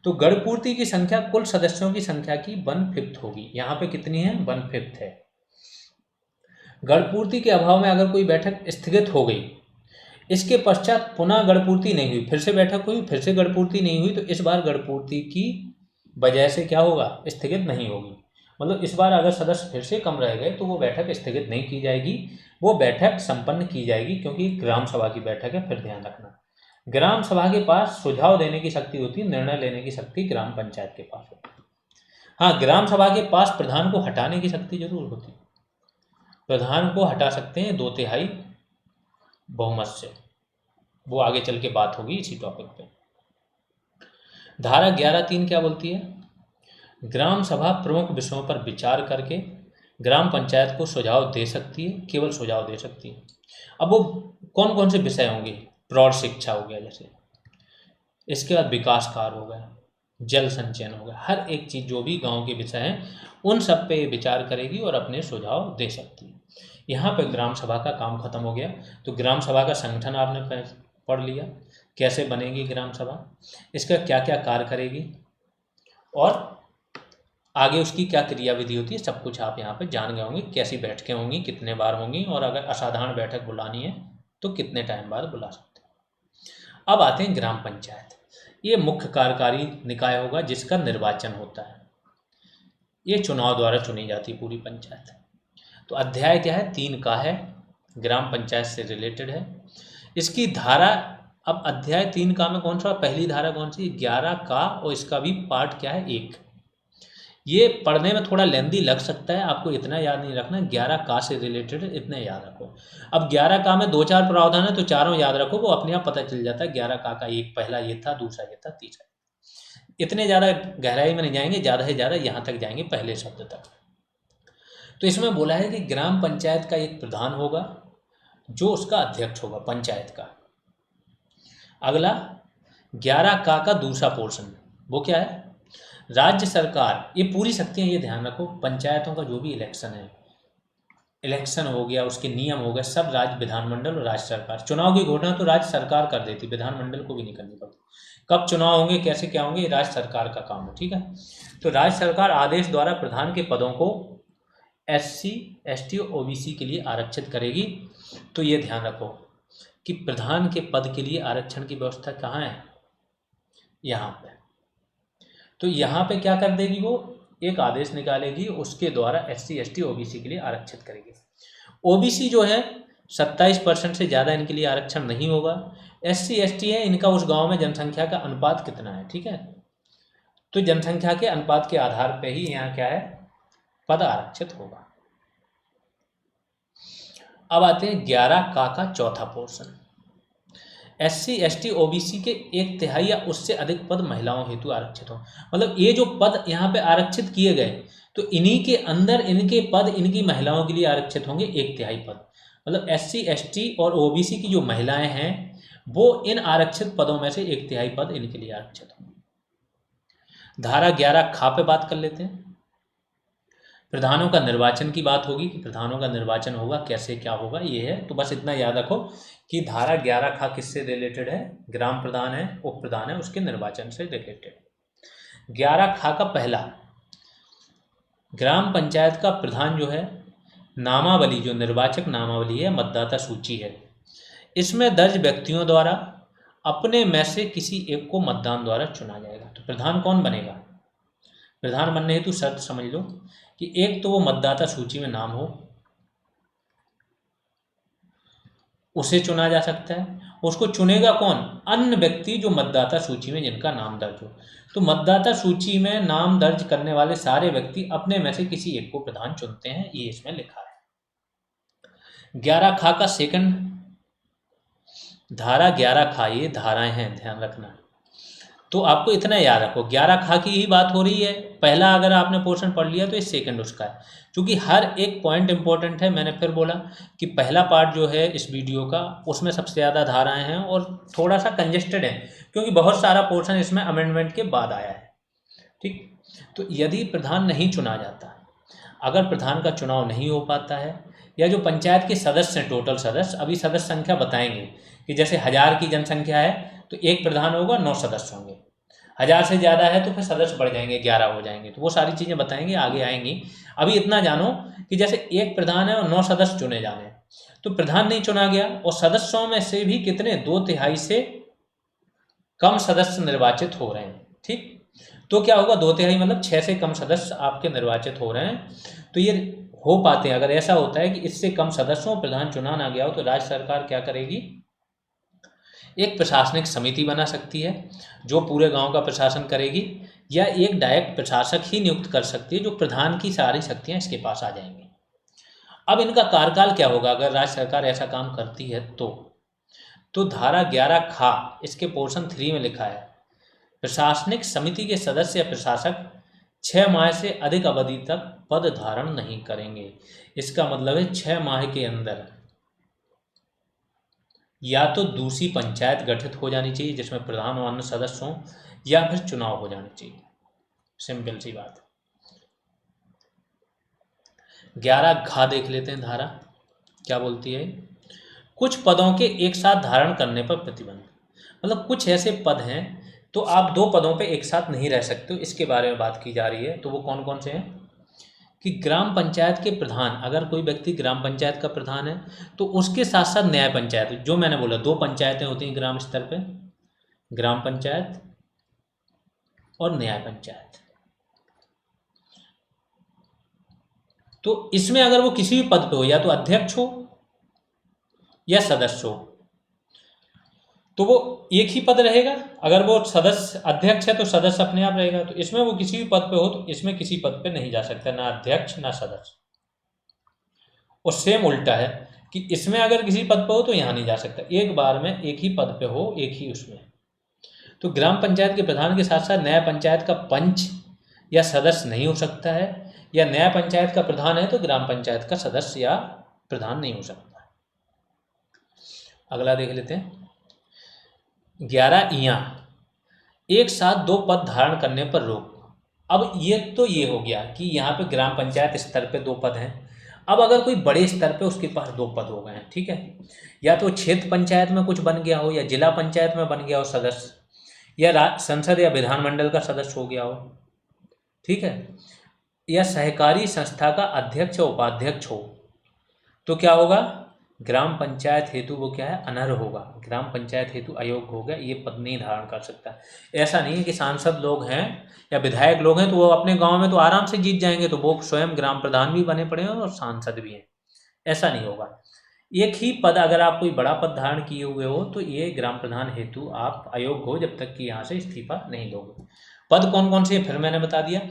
तो गढ़पूर्ति की संख्या कुल सदस्यों की संख्या की 1/5 होगी। यहाँ पे कितनी है? 1/5 है। गढ़पूर्ति के अभाव में अगर कोई बैठक स्थगित हो गई, इसके पश्चात पुनः गढ़पूर्ति नहीं हुई, फिर से बैठक हुई, फिर से गढ़पूर्ति नहीं हुई, तो इस बार गढ़पूर्ति की वजह से क्या होगा? स्थगित नहीं होगी। मतलब इस बार अगर सदस्य फिर से कम रह गए तो वो बैठक स्थगित नहीं की जाएगी, वो बैठक संपन्न की जाएगी, क्योंकि ग्राम सभा की बैठक है। फिर ध्यान रखना, ग्राम सभा के पास सुझाव देने की शक्ति होती है, निर्णय लेने की शक्ति ग्राम पंचायत के पास होती है। हाँ, ग्राम सभा के पास प्रधान को हटाने की शक्ति जरूर होती है। प्रधान को हटा सकते हैं 2/3 बहुमत से, वो आगे चल के बात होगी इसी टॉपिक पे। धारा 11(3) क्या बोलती है? ग्राम सभा प्रमुख विषयों पर विचार करके ग्राम पंचायत को सुझाव दे सकती है, केवल सुझाव दे सकती है। अब वो कौन कौन से विषय होंगे? प्रौढ़ शिक्षा हो गया जैसे, इसके बाद विकास कार्य हो गया, जल संचयन हो गया, हर एक चीज़ जो भी गांव के विषय हैं उन सब पे विचार करेगी और अपने सुझाव दे सकती है। यहाँ पे ग्राम सभा का काम खत्म हो गया। तो ग्राम सभा का संगठन आपने पढ़ लिया, कैसे बनेगी ग्राम सभा, इसका क्या क्या कार्य करेगी, और आगे उसकी क्या क्रियाविधि होती है, सब कुछ आप यहाँ पे जान गए होंगे। कैसी बैठकें होंगी, कितने बार होंगी, और अगर असाधारण बैठक बुलानी है तो कितने टाइम बाद बुला सकते हैं। अब आते हैं ग्राम पंचायत। ये मुख्य कार्यकारी निकाय होगा जिसका निर्वाचन होता है। ये चुनाव द्वारा चुनी जाती है पूरी पंचायत। तो अध्याय क्या है? 3 का है, ग्राम पंचायत से रिलेटेड है। इसकी धारा, अब अध्याय 3 का में कौन सा, पहली धारा कौन सी? 11 का, और इसका भी पार्ट क्या है? 1। ये पढ़ने में थोड़ा लेंदी लग सकता है, आपको इतना याद नहीं रखना। 11 का से रिलेटेड इतने याद रखो। अब 11 का में 2-4 प्रावधान है तो चारों याद रखो, वो अपने आप पता चल जाता है। 11 का एक पहला ये था, दूसरा ये था, तीसरा। इतने ज़्यादा गहराई में नहीं जाएंगे, ज़्यादा से ज़्यादा यहाँ तक जाएंगे, पहले शब्द तक। तो इसमें बोला है कि ग्राम पंचायत का एक प्रधान होगा जो उसका अध्यक्ष होगा पंचायत का। अगला 11 का दूसरा पोर्शन, वो क्या है? राज्य सरकार, ये पूरी शक्तियाँ, ये ध्यान रखो, पंचायतों का जो भी इलेक्शन है, इलेक्शन हो गया, उसके नियम हो गए, सब राज्य विधानमंडल और राज्य सरकार। चुनाव की घोषणा तो राज्य सरकार कर देती, विधानमंडल को भी नहीं करनी पड़ती। कब चुनाव होंगे, कैसे क्या होंगे, ये राज्य सरकार का काम है, ठीक है। तो राज्य सरकार आदेश द्वारा प्रधान के पदों को SC ST OBC के लिए आरक्षित करेगी। तो ये ध्यान रखो कि प्रधान के पद के लिए आरक्षण की व्यवस्था कहाँ है, यहाँ पे। तो यहाँ पे क्या कर देगी, वो एक आदेश निकालेगी, उसके द्वारा SC ST OBC के लिए आरक्षित करेगी। OBC जो है 27% से ज़्यादा इनके लिए आरक्षण नहीं होगा। SC ST है, इनका उस गांव में जनसंख्या का अनुपात कितना है, ठीक है। तो जनसंख्या के अनुपात के आधार पे ही यहाँ क्या है, पद आरक्षित होगा। अब आते हैं 11 का चौथा पोर्शन। SC ST OBC के 1/3 या उससे अधिक पद महिलाओं हेतु आरक्षित हो। मतलब ये जो पद यहाँ पे आरक्षित किए गए, तो इन्हीं के अंदर इनके पद इनकी महिलाओं के लिए आरक्षित होंगे 1/3 पद। मतलब SC ST और OBC की जो महिलाएं हैं वो इन आरक्षित पदों में से 1/3 पद इनके लिए आरक्षित होंगे। धारा 11 खा पे बात कर लेते हैं। प्रधानों का निर्वाचन की बात होगी कि प्रधानों का निर्वाचन होगा, कैसे क्या होगा, ये है। तो बस इतना याद रखो कि धारा 11 खा किससे रिलेटेड है, ग्राम प्रधान है, उप प्रधान है, उसके निर्वाचन से रिलेटेड। 11 खा का पहला, ग्राम पंचायत का प्रधान जो है, नामावली जो निर्वाचक नामावली है, मतदाता सूची है, इसमें दर्ज व्यक्तियों द्वारा अपने में से किसी एक को मतदान द्वारा चुना जाएगा। तो प्रधान कौन बनेगा, प्रधान बनने हेतु शर्त समझ लो कि एक तो वो मतदाता सूची में नाम हो, उसे चुना जा सकता है। उसको चुनेगा कौन, अन्य व्यक्ति जो मतदाता सूची में जिनका नाम दर्ज हो। तो मतदाता सूची में नाम दर्ज करने वाले सारे व्यक्ति अपने में से किसी एक को प्रधान चुनते हैं, ये इसमें लिखा है। 11 खा का सेकंड, धारा 11 खा, ये धाराएं हैं, ध्यान रखना। तो आपको इतना याद रखो, 11 खा की ही बात हो रही है। पहला अगर आपने पोर्शन पढ़ लिया तो ये सेकंड उसका है, क्योंकि हर एक पॉइंट इंपॉर्टेंट है। मैंने फिर बोला कि पहला पार्ट जो है इस वीडियो का, उसमें सबसे ज़्यादा धाराएं हैं और थोड़ा सा कंजेस्टेड है, क्योंकि बहुत सारा पोर्शन इसमें अमेंडमेंट के बाद आया है, ठीक। तो यदि प्रधान नहीं चुना जाता, अगर प्रधान का चुनाव नहीं हो पाता है, या जो पंचायत के सदस्य हैं, टोटल सदस्य, अभी सदस्य संख्या बताएंगे कि जैसे 1000 की जनसंख्या है तो एक प्रधान होगा, 9 सदस्य होंगे। 1000 से ज़्यादा है तो फिर सदस्य बढ़ जाएंगे, 11 हो जाएंगे। तो वो सारी चीज़ें बताएंगे, आगे आएंगी। अभी इतना जानो कि जैसे एक प्रधान है और 9 सदस्य चुने जाने हैं, तो प्रधान नहीं चुना गया और सदस्यों में से भी कितने, 2/3 से कम सदस्य निर्वाचित हो रहे हैं, ठीक। तो क्या होगा, 2/3 मतलब 6 से कम सदस्य आपके निर्वाचित हो रहे हैं। तो ये हो पाते हैं। अगर ऐसा होता है कि इससे कम सदस्यों प्रधान चुना ना गया हो, तो राज्य सरकार क्या करेगी, एक प्रशासनिक समिति बना सकती है जो पूरे गांव का प्रशासन करेगी, या एक डायरेक्ट प्रशासक ही नियुक्त कर सकती है, जो प्रधान की सारी शक्तियां इसके पास आ जाएंगी। अब इनका कार्यकाल क्या होगा अगर राज्य सरकार ऐसा काम करती है तो धारा 11 खा इसके पोर्शन 3 में लिखा है, प्रशासनिक समिति के सदस्य या प्रशासक 6 माह से अधिक अवधि तक पद धारण नहीं करेंगे। इसका मतलब है 6 माह के अंदर या तो दूसरी पंचायत गठित हो जानी चाहिए जिसमें प्रधान और अन्य सदस्य हों, या फिर चुनाव हो जाना चाहिए। सिंपल सी बात। 11 घा देख लेते हैं धारा क्या बोलती है। कुछ पदों के एक साथ धारण करने पर प्रतिबंध, मतलब कुछ ऐसे पद हैं तो आप 2 पदों पे एक साथ नहीं रह सकते हो, इसके बारे में बात की जा रही है। तो वो कौन कौन से हैं कि ग्राम पंचायत के प्रधान, अगर कोई व्यक्ति ग्राम पंचायत का प्रधान है तो उसके साथ साथ न्याय पंचायत, जो मैंने बोला 2 पंचायतें होती हैं ग्राम स्तर पे, ग्राम पंचायत और न्याय पंचायत। तो इसमें अगर वो किसी भी पद पे हो, या तो अध्यक्ष हो या सदस्य हो, तो वो एक ही पद रहेगा। अगर वो सदस्य अध्यक्ष है तो सदस्य अपने आप रहेगा। तो इसमें वो किसी भी पद पे हो तो इसमें किसी पद पे नहीं जा सकता, ना अध्यक्ष ना सदस्य। और सेम उल्टा है कि इसमें अगर किसी पद पे हो तो यहाँ नहीं जा सकता, एक बार में एक ही पद पे हो, एक ही उसमें। तो ग्राम पंचायत के प्रधान के साथ साथ न्याय पंचायत का पंच या सदस्य नहीं हो सकता है, या न्याय पंचायत का प्रधान है तो ग्राम पंचायत का सदस्य या प्रधान नहीं हो सकता। अगला देख लेते हैं 11 इयां, एक साथ 2 पद धारण करने पर रोक। अब ये तो ये हो गया कि यहाँ पे ग्राम पंचायत स्तर पे 2 पद हैं। अब अगर कोई बड़े स्तर पे उसके पास 2 पद हो गए हैं, ठीक है, या तो क्षेत्र पंचायत में कुछ बन गया हो, या जिला पंचायत में बन गया हो सदस्य, या संसद या विधानमंडल का सदस्य हो गया हो, ठीक है, या सहकारी संस्था का अध्यक्ष या उपाध्यक्ष हो, तो क्या होगा, ग्राम पंचायत हेतु वो क्या है, अनर्ह होगा, ग्राम पंचायत हेतु अयोग्य हो गया, ये पद नहीं धारण कर सकता। ऐसा नहीं है कि सांसद लोग हैं या विधायक लोग हैं तो वो अपने गांव में तो आराम से जीत जाएंगे, तो वो स्वयं ग्राम प्रधान भी बने पड़े हैं और सांसद भी हैं, ऐसा नहीं होगा। एक ही पद, अगर आप कोई बड़ा पद धारण किए हुए हो तो ये ग्राम प्रधान हेतु आप अयोग्य हो जब तक कि यहाँ से इस्तीफा नहीं दोगे। पद कौन कौन से, फिर मैंने बता दिया,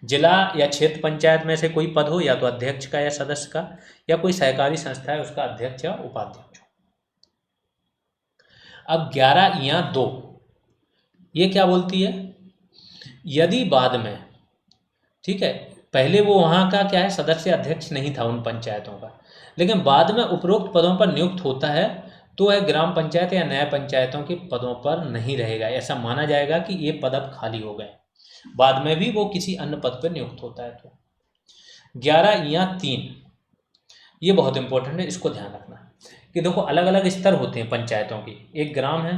जिला या क्षेत्र पंचायत में से कोई पद हो, या तो अध्यक्ष का या सदस्य का, या कोई सहकारी संस्था है उसका अध्यक्ष या उपाध्यक्ष हो। अब 11(2) ये क्या बोलती है, यदि बाद में, ठीक है, पहले वो वहाँ का क्या है, सदस्य अध्यक्ष नहीं था उन पंचायतों का, लेकिन बाद में उपरोक्त पदों पर नियुक्त होता है तो वह ग्राम पंचायत या न्याय पंचायतों के पदों पर नहीं रहेगा, ऐसा माना जाएगा कि ये पद अब खाली हो गए, बाद में भी वो किसी अन्य पद पर नियुक्त होता है। तो 11(3) ये बहुत इंपॉर्टेंट है, इसको ध्यान रखना कि देखो अलग अलग स्तर होते हैं पंचायतों के, एक ग्राम है,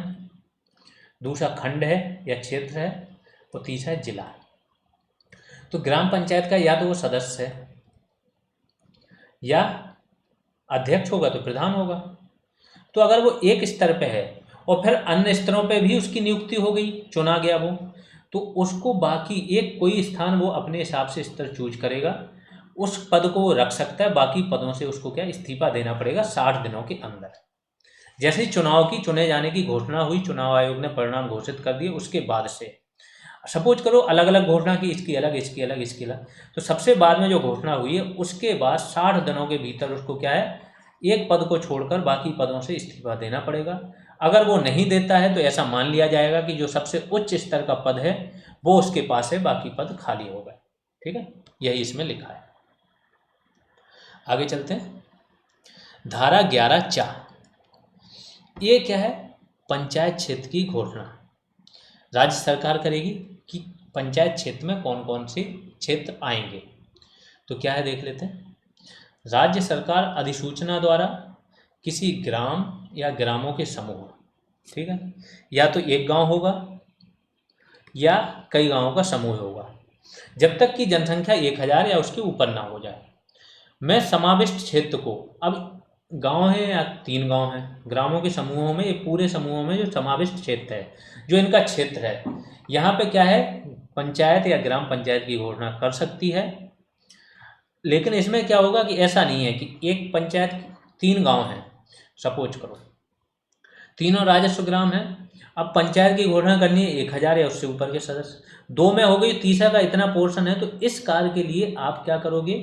दूसरा खंड है या क्षेत्र है, और तीसरा है जिला। तो ग्राम पंचायत का या तो वो सदस्य है, या अध्यक्ष होगा तो प्रधान होगा। तो अगर वो एक स्तर पे है और फिर अन्य स्तरों पे भी उसकी नियुक्ति हो गई, चुना गया वो, तो उसको बाकी एक कोई स्थान वो अपने हिसाब से स्तर चूज करेगा, उस पद को वो रख सकता है, बाकी पदों से उसको क्या इस्तीफा देना पड़ेगा 60 दिनों के अंदर। जैसे ही चुनाव की चुने जाने की घोषणा हुई, चुनाव आयोग ने परिणाम घोषित कर दिए, उसके बाद से सपोज करो अलग अलग घोषणा की, इसकी अलग, इसकी अलग, इसकी अलग, तो सबसे बाद में जो घोषणा हुई है उसके बाद 60 दिनों के भीतर उसको क्या है, एक पद को छोड़कर बाकी पदों से इस्तीफा देना पड़ेगा। अगर वो नहीं देता है तो ऐसा मान लिया जाएगा कि जो सबसे उच्च स्तर का पद है वो उसके पास है, बाकी पद खाली हो गए। ठीक है, यही इसमें लिखा है। आगे चलते हैं। धारा 11(4) ये क्या है, पंचायत क्षेत्र की घोषणा राज्य सरकार करेगी कि पंचायत क्षेत्र में कौन कौन से क्षेत्र आएंगे। तो क्या है देख लेते हैं। राज्य सरकार अधिसूचना द्वारा किसी ग्राम या ग्रामों के समूह, ठीक है, या तो एक गांव होगा या कई गांवों का समूह होगा, जब तक कि जनसंख्या 1000 या उसके ऊपर ना हो जाए, मैं समाविष्ट क्षेत्र को, अब गांव है या 3 गांव है, ग्रामों के समूहों में, ये पूरे समूहों में जो समाविष्ट क्षेत्र है, जो इनका क्षेत्र है, यहाँ पे क्या है, पंचायत या ग्राम पंचायत की घोषणा कर सकती है। लेकिन इसमें क्या होगा कि ऐसा नहीं है कि एक पंचायत 3 गांव हैं, सपोज करो तीनों राजस्व ग्राम है, अब पंचायत की घोषणा करनी है 1000 या उससे ऊपर के सदस्य, 2 में हो गई, तीसरा का इतना पोर्शन है, तो इस कार्य के लिए आप क्या करोगे,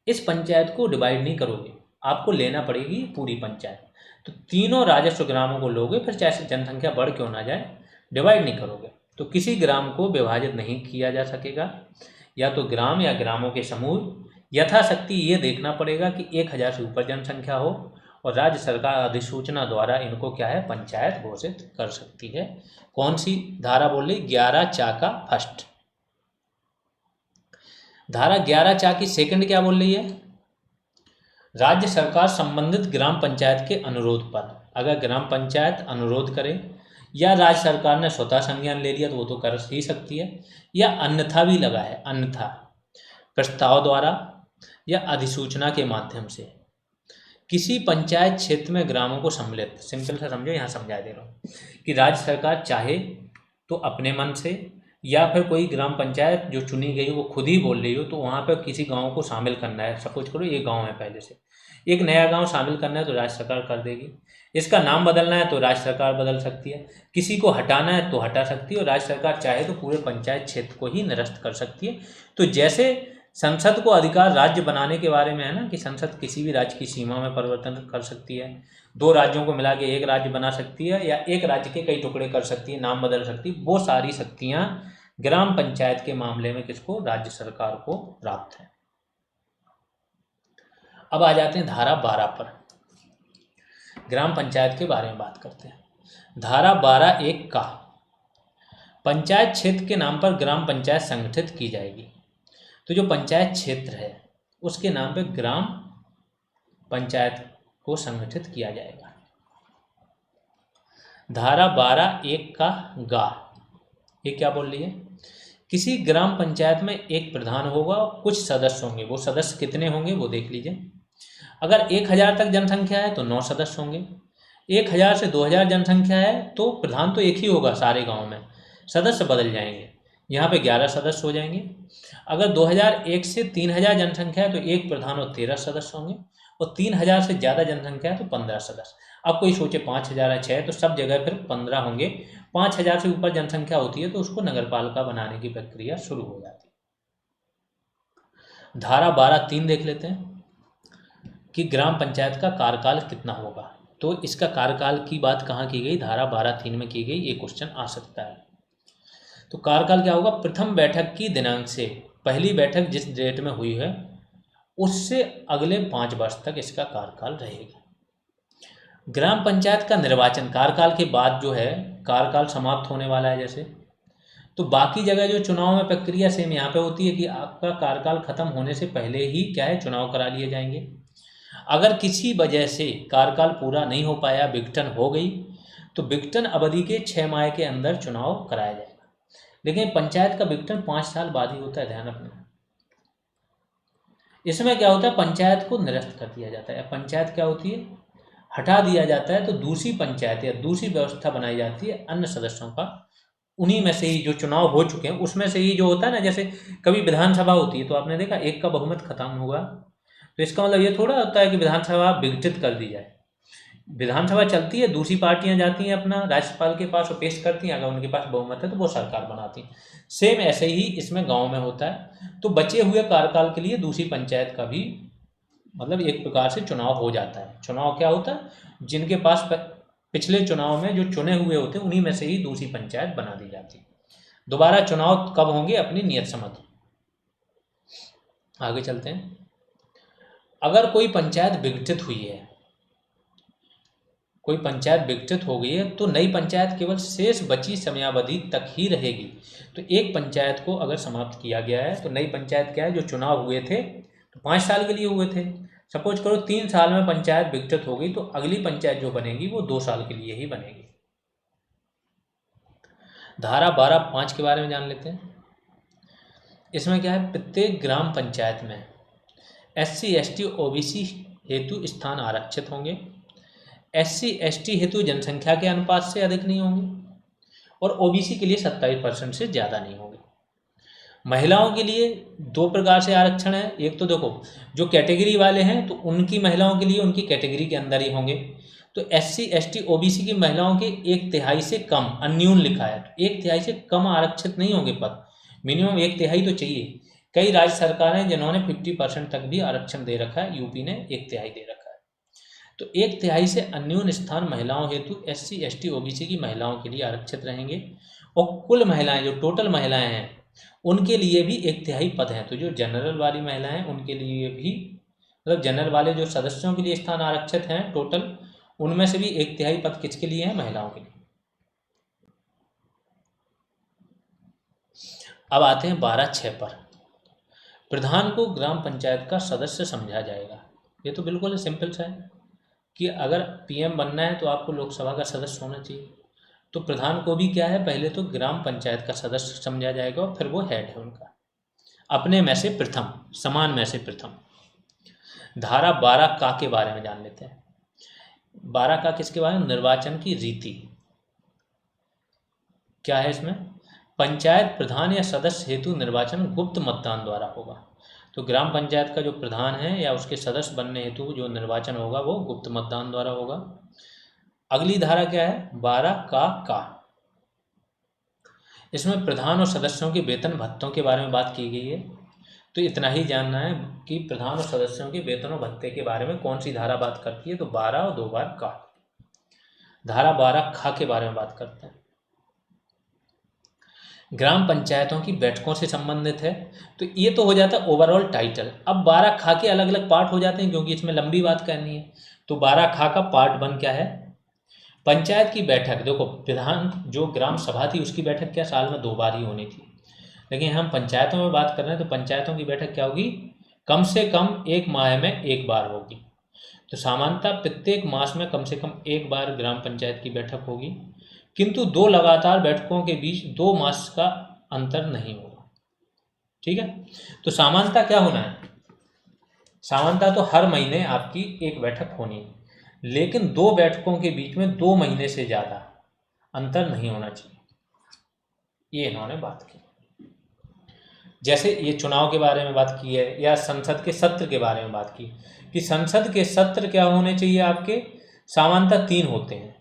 इस पंचायत को डिवाइड नहीं करोगे, आपको लेना पड़ेगी पूरी पंचायत। तो तीनों राजस्व ग्रामों को लोगे, फिर चाहे जनसंख्या बढ़ क्यों ना जाए, डिवाइड नहीं करोगे, तो किसी ग्राम को विभाजित नहीं किया जा सकेगा। या तो ग्राम या ग्रामों के समूह, यथाशक्ति ये देखना पड़ेगा कि 1000 से ऊपर जनसंख्या हो, और राज्य सरकार अधिसूचना द्वारा इनको क्या है, पंचायत घोषित कर सकती है। कौन सी धारा बोल रही, 11(4) का फर्स्ट। धारा 11(4) की सेकंड क्या बोल रही है, राज्य सरकार संबंधित ग्राम पंचायत के अनुरोध पर, अगर ग्राम पंचायत अनुरोध करे या राज्य सरकार ने स्वतः संज्ञान ले लिया तो वो तो कर ही सकती है, या अन्यथा भी लगा है, अन्यथा प्रस्ताव द्वारा या अधिसूचना के माध्यम से किसी पंचायत क्षेत्र में ग्रामों को सम्मिलित, सिंपल सा समझो, यहाँ समझा दे रहा हूँ कि राज्य सरकार चाहे तो अपने मन से, या फिर कोई ग्राम पंचायत जो चुनी गई वो खुद ही बोल रही हो, तो वहाँ पर किसी गांव को शामिल करना है, सपोज करो ये गांव है, पहले से एक नया गांव शामिल करना है तो राज्य सरकार कर देगी, इसका नाम बदलना है तो राज्य सरकार बदल सकती है, किसी को हटाना है तो हटा सकती है, और राज्य सरकार चाहे तो पूरे पंचायत क्षेत्र को ही निरस्त कर सकती है। तो जैसे संसद को अधिकार राज्य बनाने के बारे में है ना, कि संसद किसी भी राज्य की सीमा में परिवर्तन कर सकती है, 2 राज्यों को मिला के एक राज्य बना सकती है, या एक राज्य के कई टुकड़े कर सकती है, नाम बदल सकती है, वो सारी शक्तियां ग्राम पंचायत के मामले में किसको, राज्य सरकार को प्राप्त है। अब आ जाते हैं धारा 12 पर, ग्राम पंचायत के बारे में बात करते हैं। धारा 12(1) का, पंचायत क्षेत्र के नाम पर ग्राम पंचायत संगठित की जाएगी। तो जो पंचायत क्षेत्र है उसके नाम पे ग्राम पंचायत को संगठित किया जाएगा। धारा 12(1) का गा, ये क्या बोल रही है? किसी ग्राम पंचायत में एक प्रधान होगा और कुछ सदस्य होंगे। वो सदस्य कितने होंगे वो देख लीजिए। अगर 1000 तक जनसंख्या है तो 9 सदस्य होंगे। 1000 से 2000 जनसंख्या है तो प्रधान तो एक ही होगा सारे गांव में, सदस्य बदल जाएंगे। यहाँ पे 11 सदस्य हो जाएंगे। अगर 2001 से 3000 जनसंख्या है तो एक प्रधान और 13 सदस्य होंगे, और 3000 से ज़्यादा जनसंख्या है तो 15 सदस्य। अब कोई सोचे 5000 है 6, तो सब जगह फिर 15 होंगे। 5000 से ऊपर जनसंख्या होती है तो उसको नगरपालिका बनाने की प्रक्रिया शुरू हो जाती है। धारा 12(3) देख लेते हैं कि ग्राम पंचायत का कार्यकाल कितना होगा। तो इसका कार्यकाल की बात कहाँ की गई? धारा 12(3) में की गई। ये क्वेश्चन आ सकता है। तो कार्यकाल क्या होगा? प्रथम बैठक की दिनांक से, पहली बैठक जिस डेट में हुई है उससे अगले 5 वर्ष तक इसका कार्यकाल रहेगा। ग्राम पंचायत का निर्वाचन कार्यकाल के बाद जो है, कार्यकाल समाप्त होने वाला है जैसे, तो बाकी जगह जो चुनाव में प्रक्रिया सेम यहाँ पे होती है कि आपका कार्यकाल खत्म होने से पहले ही क्या है, चुनाव करा लिए जाएंगे। अगर किसी वजह से कार्यकाल पूरा नहीं हो पाया, विघटन हो गई, तो विघटन अवधि के 6 माह के अंदर चुनाव कराया जाएगा। लेकिन पंचायत का विघटन 5 साल बाद ही होता है, ध्यान रखना। इसमें क्या होता है, पंचायत को निरस्त कर दिया जाता है। पंचायत क्या होती है, हटा दिया जाता है, तो दूसरी पंचायत या दूसरी व्यवस्था बनाई जाती है अन्य सदस्यों का। उन्हीं में से ही जो चुनाव हो चुके हैं उसमें से ही जो होता है ना, जैसे कभी विधानसभा होती है तो आपने देखा एक का बहुमत खत्म हुआ, तो इसका मतलब ये थोड़ा होता है कि विधानसभा विघटित कर दी जाए। विधानसभा चलती है, दूसरी पार्टियां जाती हैं अपना राज्यपाल के पास और पेश करती हैं, अगर उनके पास बहुमत है तो वो सरकार बनाती हैं। सेम ऐसे ही इसमें गांव में होता है। तो बचे हुए कार्यकाल के लिए दूसरी पंचायत का भी मतलब एक प्रकार से चुनाव हो जाता है। चुनाव क्या होता है, जिनके पास पिछले चुनाव में जो चुने हुए होते हैं उन्हीं में से ही दूसरी पंचायत बना दी जाती है। दोबारा चुनाव कब होंगे, अपनी नियत समझ। आगे चलते हैं। अगर कोई पंचायत विघटित हुई है, कोई पंचायत विघटित हो गई है, तो नई पंचायत केवल शेष बची समयावधि तक ही रहेगी। तो एक पंचायत को अगर समाप्त किया गया है तो नई पंचायत क्या है, जो चुनाव हुए थे तो 5 साल के लिए हुए थे। सपोज करो 3 साल में पंचायत विघटित हो गई, तो अगली पंचायत जो बनेगी वो 2 साल के लिए ही बनेगी। धारा 12(5) के बारे में जान लेते हैं। इसमें क्या है, प्रत्येक ग्राम पंचायत में SC ST OBC हेतु स्थान आरक्षित होंगे। SC ST हेतु जनसंख्या के अनुपात से अधिक नहीं होंगे, और OBC के लिए 27% से ज़्यादा नहीं होंगे। महिलाओं के लिए 2 प्रकार से आरक्षण है। एक तो देखो, जो कैटेगरी वाले हैं तो उनकी महिलाओं के लिए उनकी कैटेगरी के अंदर ही होंगे। तो SC ST OBC की महिलाओं के 1/3 से कम, अन्यून लिखा है, तो 1/3 से कम आरक्षित नहीं होंगे पद, मिनिमम 1/3 तो चाहिए। कई राज्य सरकारें जिन्होंने 50% तक भी आरक्षण दे रखा है, यूपी ने 1/3 दे रखा है। तो 1/3 से अन्यून स्थान महिलाओं हेतु SC ST OBC की महिलाओं के लिए आरक्षित रहेंगे। और कुल महिलाएं, जो टोटल महिलाएं हैं, उनके लिए भी 1/3 पद हैं। तो जो जनरल वाली महिलाएं हैं उनके लिए भी, मतलब जनरल वाले जो सदस्यों के लिए स्थान आरक्षित हैं टोटल, उनमें से भी 1/3 पद किसके लिए हैं, महिलाओं के लिए। अब आते हैं 12(6) पर। प्रधान को ग्राम पंचायत का सदस्य समझा जाएगा। ये तो बिल्कुल सिंपल सा है कि अगर PM बनना है तो आपको लोकसभा का सदस्य होना चाहिए। तो प्रधान को भी क्या है, पहले तो ग्राम पंचायत का सदस्य समझा जाएगा और फिर वो हेड है उनका, अपने में से प्रथम, समान में से प्रथम। धारा 12(का) के बारे में जान लेते हैं। 12(का) किसके बारे में? निर्वाचन की रीति क्या है इसमें? पंचायत प्रधान या सदस्य हेतु निर्वाचन गुप्त मतदान द्वारा होगा। तो ग्राम पंचायत का जो प्रधान है या उसके सदस्य बनने हेतु जो निर्वाचन होगा वो गुप्त मतदान द्वारा होगा। अगली धारा क्या है, 12(का)। इसमें प्रधान और सदस्यों के वेतन भत्तों के बारे में बात की गई है। तो इतना ही जानना है कि प्रधान और सदस्यों के वेतन और भत्ते के बारे में कौन सी धारा बात करती है। तो 12 और 2 बार का। धारा 12(ख) के बारे में बात करते हैं। ग्राम पंचायतों की बैठकों से संबंधित है। तो ये तो हो जाता है ओवरऑल टाइटल। अब 12(ख) के अलग अलग पार्ट हो जाते हैं क्योंकि इसमें लंबी बात करनी है। तो 12(ख) का पार्ट 1 क्या है, पंचायत की बैठक। देखो, प्रधान जो ग्राम सभा थी उसकी बैठक क्या साल में 2 बार ही होनी थी, लेकिन हम पंचायतों में बात कर रहे हैं तो पंचायतों की बैठक क्या होगी, कम से कम 1 माह में 1 बार होगी। तो सामान्यतः प्रत्येक मास में कम से कम एक बार ग्राम पंचायत की बैठक होगी, किंतु 2 लगातार बैठकों के बीच 2 मास का अंतर नहीं होगा। ठीक है, तो सामान्यतः क्या होना है, सामान्यतः तो हर महीने आपकी एक बैठक होनी है, लेकिन 2 बैठकों के बीच में 2 महीने से ज़्यादा अंतर नहीं होना चाहिए, ये इन्होंने बात की। जैसे ये चुनाव के बारे में बात की है, या संसद के सत्र के बारे में बात की कि संसद के सत्र क्या होने चाहिए आपके, सामान्यतः 3 होते हैं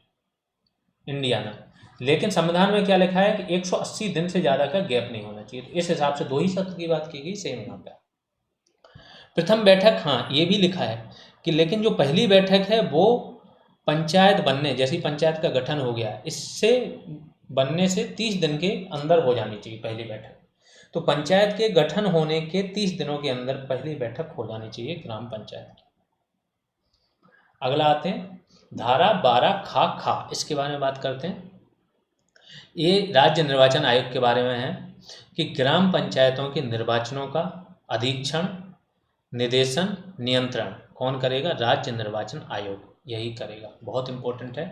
इंडिया में, लेकिन संविधान में क्या लिखा है कि 180 दिन से ज़्यादा का गैप नहीं होना चाहिए। तो इस हिसाब से 2 ही सत्र की बात की गई, सेम यहाँ पे। प्रथम बैठक, हाँ ये भी लिखा है कि लेकिन जो पहली बैठक है वो पंचायत बनने, जैसी पंचायत का गठन हो गया, इससे बनने से 30 दिन के अंदर हो जानी चाहिए पहली बैठक। तो पंचायत के गठन होने के 30 दिनों के अंदर पहली बैठक हो जानी चाहिए ग्राम पंचायत की। अगला आते हैं धारा 12 खा, इसके बारे में बात करते हैं। ये राज्य निर्वाचन आयोग के बारे में है कि ग्राम पंचायतों के निर्वाचनों का अधीक्षण, निर्देशन, नियंत्रण कौन करेगा, राज्य निर्वाचन आयोग यही करेगा। बहुत इंपॉर्टेंट है।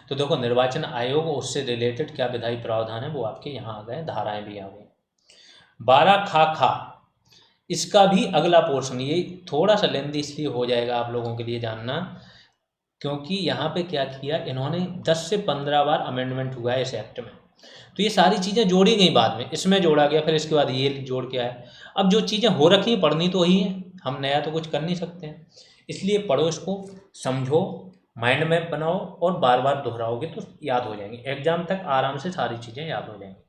तो देखो निर्वाचन आयोग और उससे रिलेटेड क्या विधायी प्रावधान है वो आपके यहाँ आ गए, धाराएं भी आ गई। 12 खा, इसका भी अगला पोर्शन, ये थोड़ा सा लेंदी इसलिए हो जाएगा आप लोगों के लिए जानना, क्योंकि यहाँ पे क्या किया इन्होंने 10 से 15 बार अमेंडमेंट हुआ है इस एक्ट में। तो ये सारी चीज़ें जोड़ी गई, बाद में इसमें जोड़ा गया, फिर इसके बाद ये जोड़ के आया। अब जो चीज़ें हो रखी हैं पढ़नी तो वही है, हम नया तो कुछ कर नहीं सकते हैं, इसलिए पढ़ो, इसको समझो, माइंड मैप बनाओ और बार बार दोहराओगे तो याद हो जाएंगे, एग्जाम तक आराम से सारी चीज़ें याद हो जाएंगी।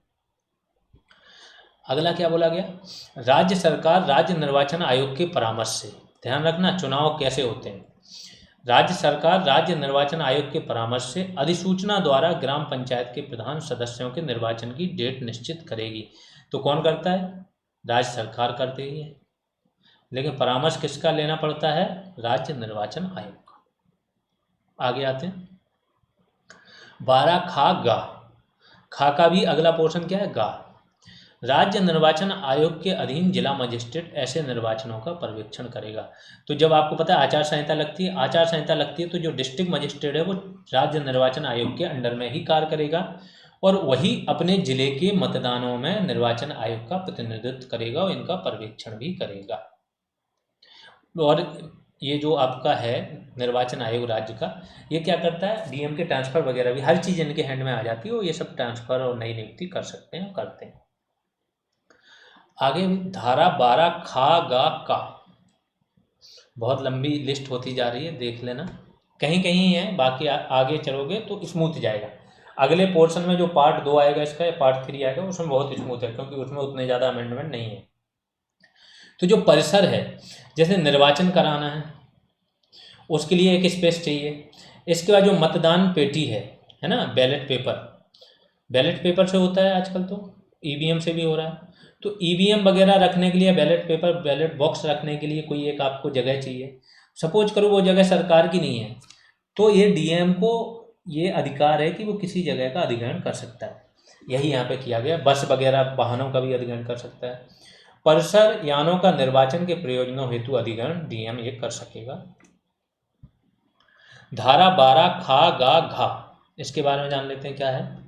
अगला क्या बोला गया, राज्य सरकार राज्य निर्वाचन आयोग के परामर्श से, ध्यान रखना चुनाव कैसे होते हैं, राज्य सरकार राज्य निर्वाचन आयोग के परामर्श से अधिसूचना द्वारा ग्राम पंचायत के प्रधान सदस्यों के निर्वाचन की डेट निश्चित करेगी। तो कौन करता है, राज्य सरकार करती है, लेकिन परामर्श किसका लेना पड़ता है, राज्य निर्वाचन आयोग का। आगे आते हैं 12 खा का भी अगला पोर्शन क्या है, गा। राज्य निर्वाचन आयोग के अधीन जिला मजिस्ट्रेट ऐसे निर्वाचनों का पर्यवेक्षण करेगा। तो जब आपको पता है आचार संहिता लगती है, आचार संहिता लगती है तो जो डिस्ट्रिक्ट मजिस्ट्रेट है वो राज्य निर्वाचन आयोग के अंडर में ही कार्य करेगा, और वही अपने जिले के मतदानों में निर्वाचन आयोग का प्रतिनिधित्व करेगा और इनका पर्यवेक्षण भी करेगा। और ये जो आपका है निर्वाचन आयोग राज्य का, ये क्या करता है, डीएम के ट्रांसफ़र वगैरह भी हर चीज़ इनके हैंड में आ जाती है, वो ये सब ट्रांसफ़र और नई नियुक्ति कर सकते हैं, करते हैं। आगे धारा 12 का बहुत लंबी लिस्ट होती जा रही है, देख लेना, कहीं कहीं है, बाकी आगे चलोगे तो स्मूथ जाएगा। अगले पोर्शन में जो पार्ट 2 आएगा इसका, या पार्ट 3 आएगा, उसमें बहुत स्मूथ है, क्योंकि उसमें उतने ज़्यादा अमेंडमेंट नहीं है। तो जो परिसर है, जैसे निर्वाचन कराना है उसके लिए एक स्पेस चाहिए, इसके बाद जो मतदान पेटी है ना, बैलेट पेपर से होता है आजकल, तो ईवीएम से भी हो रहा है, तो ईवीएम वगैरह रखने के लिए, बैलेट पेपर, बैलेट बॉक्स रखने के लिए कोई एक आपको जगह चाहिए। सपोज करो वो जगह सरकार की नहीं है, तो ये डीएम को ये अधिकार है कि वो किसी जगह का अधिग्रहण कर सकता है, यही यहाँ पे किया गया। बस वगैरह वाहनों का भी अधिग्रहण कर सकता है। परिसर यानों का निर्वाचन के प्रयोजनों हेतु अधिग्रहण डीएम ये कर सकेगा। धारा 12 घा, इसके बारे में जान लेते हैं क्या है।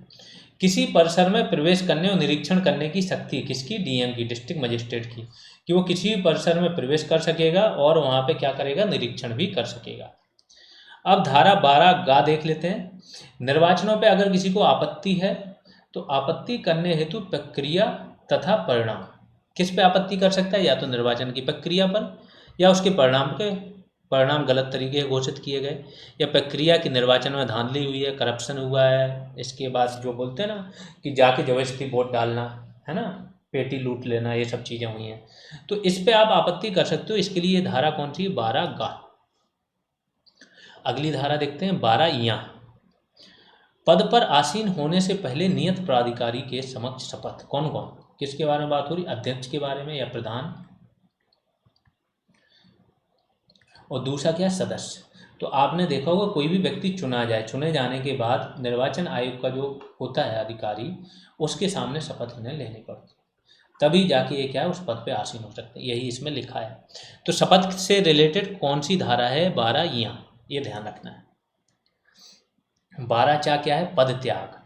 किसी परिसर में प्रवेश करने और निरीक्षण करने की शक्ति किसकी, डीएम की, डिस्ट्रिक्ट मजिस्ट्रेट की, कि वो किसी भी परिसर में प्रवेश कर सकेगा और वहाँ पे क्या करेगा, निरीक्षण भी कर सकेगा। अब धारा 12 गा देख लेते हैं। निर्वाचनों पे अगर किसी को आपत्ति है तो आपत्ति करने हेतु प्रक्रिया तथा परिणाम, किस पे आपत्ति कर सकता है, या तो निर्वाचन की प्रक्रिया पर, या उसके परिणाम गलत तरीके से घोषित किए गए, या प्रक्रिया की निर्वाचन में धांधली हुई है, करप्शन हुआ है, इसके बाद जो बोलते हैं ना कि जाके जबरदस्ती वोट डालना है ना, पेटी लूट लेना, ये सब चीज़ें हुई हैं, तो इस पे आप आपत्ति कर सकते हो। इसके लिए धारा कौन सी, 12 गा। अगली धारा देखते हैं 12 या। पद पर आसीन होने से पहले नियत प्राधिकारी के समक्ष शपथ, कौन कौन, किसके बारे में बात हो रही, अध्यक्ष के बारे में या प्रधान, और दूसरा क्या, सदस्य। तो आपने देखा होगा कोई भी व्यक्ति चुना जाए, चुने जाने के बाद निर्वाचन आयोग का जो होता है अधिकारी, उसके सामने शपथ उन्हें लेनी पड़ती है, तभी जाके ये क्या है, उस पद पे आसीन हो सकते हैं, यही इसमें लिखा है। तो शपथ से रिलेटेड कौन सी धारा है, 12 या। ये ध्यान रखना है। 12 क्या है? पद त्याग।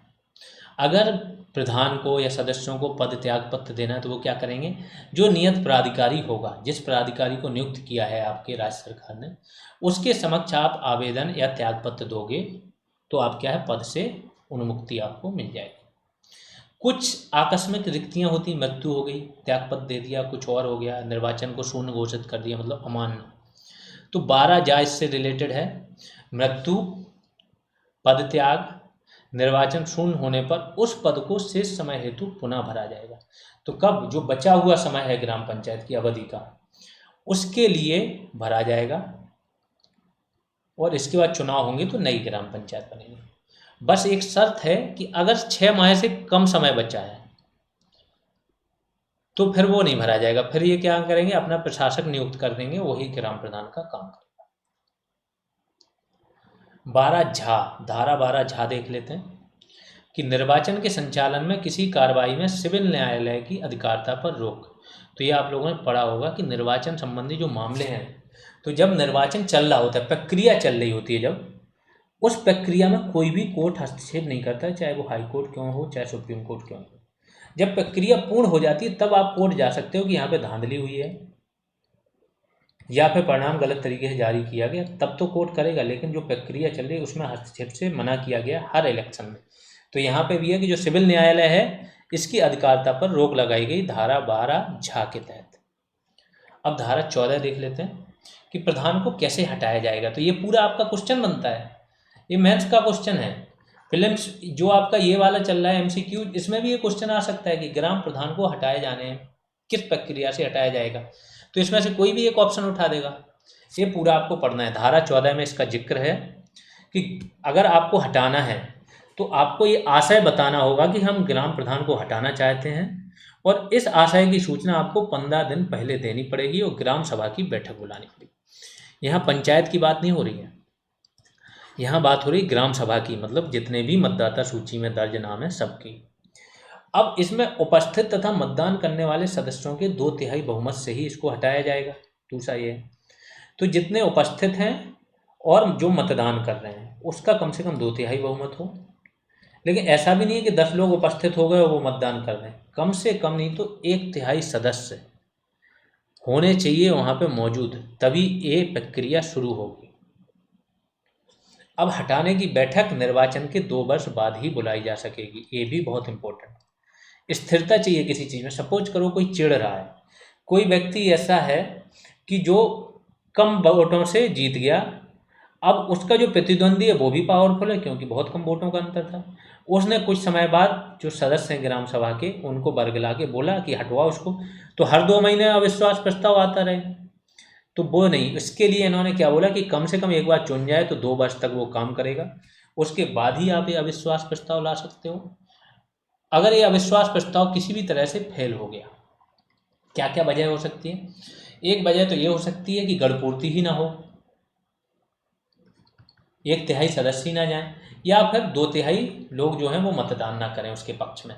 अगर प्रधान को या सदस्यों को पद त्याग पत्र देना है तो वो क्या करेंगे? जो नियत प्राधिकारी होगा, जिस प्राधिकारी को नियुक्त किया है आपके राज्य सरकार ने, उसके समक्ष आप आवेदन या त्याग पत्र दोगे तो आप क्या है, पद से उन्मुक्ति आपको मिल जाएगी। कुछ आकस्मिक रिक्तियां होती, मृत्यु हो गई, त्याग पत्र दे दिया, कुछ और हो गया, निर्वाचन को शून्य घोषित कर दिया, मतलब अमान्य, तो 12 इससे रिलेटेड है। मृत्यु, पद त्याग, निर्वाचन शून्य होने पर उस पद को शेष समय हेतु पुनः भरा जाएगा। तो कब? जो बचा हुआ समय है ग्राम पंचायत की अवधि का, उसके लिए भरा जाएगा, और इसके बाद चुनाव होंगे तो नई ग्राम पंचायत बनेगी। बस एक शर्त है कि अगर 6 माह से कम समय बचा है तो फिर वो नहीं भरा जाएगा, फिर ये क्या करेंगे, अपना प्रशासक नियुक्त कर देंगे, वही ग्राम प्रधान का काम करेगा। 12 झा, धारा 12 झा देख लेते हैं कि निर्वाचन के संचालन में किसी कार्रवाई में सिविल न्यायालय की अधिकारिता पर रोक। तो ये आप लोगों ने पढ़ा होगा कि निर्वाचन संबंधी जो मामले हैं, तो जब निर्वाचन चल रहा होता है, प्रक्रिया चल रही होती है, जब उस प्रक्रिया में कोई भी कोर्ट हस्तक्षेप नहीं करता है, चाहे वो हाई कोर्ट क्यों हो, चाहे सुप्रीम कोर्ट क्यों हो। जब प्रक्रिया पूर्ण हो जाती है तब आप कोर्ट जा सकते हो कि यहाँ पे धांधली हुई है या फिर परिणाम गलत तरीके से जारी किया गया, तब तो कोर्ट करेगा। लेकिन जो प्रक्रिया चल रही है उसमें हस्तक्षेप से मना किया गया हर इलेक्शन में। तो यहाँ पे भी है कि जो सिविल न्यायालय है इसकी अधिकारिता पर रोक लगाई गई धारा 12 झा के तहत। अब धारा 14 देख लेते हैं कि प्रधान को कैसे हटाया जाएगा। तो ये पूरा आपका क्वेश्चन बनता है, ये मैथ्स का क्वेश्चन है। फिल्म्स जो आपका ये वाला चल रहा है MCQ, इसमें भी ये क्वेश्चन आ सकता है कि ग्राम प्रधान को हटाए जाने हैं, किस प्रक्रिया से हटाया जाएगा। तो इसमें से कोई भी एक ऑप्शन उठा देगा। ये पूरा आपको पढ़ना है। धारा 14 में इसका जिक्र है कि अगर आपको हटाना है तो आपको ये आशय बताना होगा कि हम ग्राम प्रधान को हटाना चाहते हैं, और इस आशय की सूचना आपको 15 दिन पहले देनी पड़ेगी और ग्राम सभा की बैठक बुलानी पड़ेगी। यहाँ पंचायत की बात नहीं हो रही है, यहाँ बात हो रही ग्राम सभा की, मतलब जितने भी मतदाता सूची में दर्ज नाम है सबकी। अब इसमें उपस्थित तथा मतदान करने वाले सदस्यों के 2/3 बहुमत से ही इसको हटाया जाएगा। दूसरा ये है, तो जितने उपस्थित हैं और जो मतदान कर रहे हैं उसका कम से कम 2/3 बहुमत हो। लेकिन ऐसा भी नहीं है कि 10 लोग उपस्थित हो गए और वो मतदान कर रहे हैं, कम से कम नहीं तो 1/3 सदस्य होने चाहिए वहाँ पे मौजूद, तभी ये प्रक्रिया शुरू होगी। अब हटाने की बैठक निर्वाचन के 2 वर्ष बाद ही बुलाई जा सकेगी, ये भी बहुत इंपॉर्टेंट। स्थिरता चाहिए किसी चीज़ में। सपोज करो कोई चिढ़ रहा है, कोई व्यक्ति ऐसा है कि जो कम वोटों से जीत गया, अब उसका जो प्रतिद्वंदी है वो भी पावरफुल है क्योंकि बहुत कम वोटों का अंतर था। उसने कुछ समय बाद जो सदस्य हैं ग्राम सभा के उनको बरगला के बोला कि हटवाओ उसको, तो हर 2 महीने अविश्वास प्रस्ताव आता रहे। तो वो नहीं, इसके लिए इन्होंने क्या बोला कि कम से कम एक बार चुन जाए तो 2 वर्ष तक वो काम करेगा, उसके बाद ही आप ये अविश्वास प्रस्ताव ला सकते हो। अगर ये अविश्वास प्रस्ताव किसी भी तरह से फेल हो गया, क्या क्या वजह हो सकती है? एक वजह तो ये हो सकती है कि गढ़पूर्ति ही ना हो, 1/3 सदस्य ही ना जाएं, या फिर 2/3 लोग जो हैं वो मतदान ना करें उसके पक्ष में।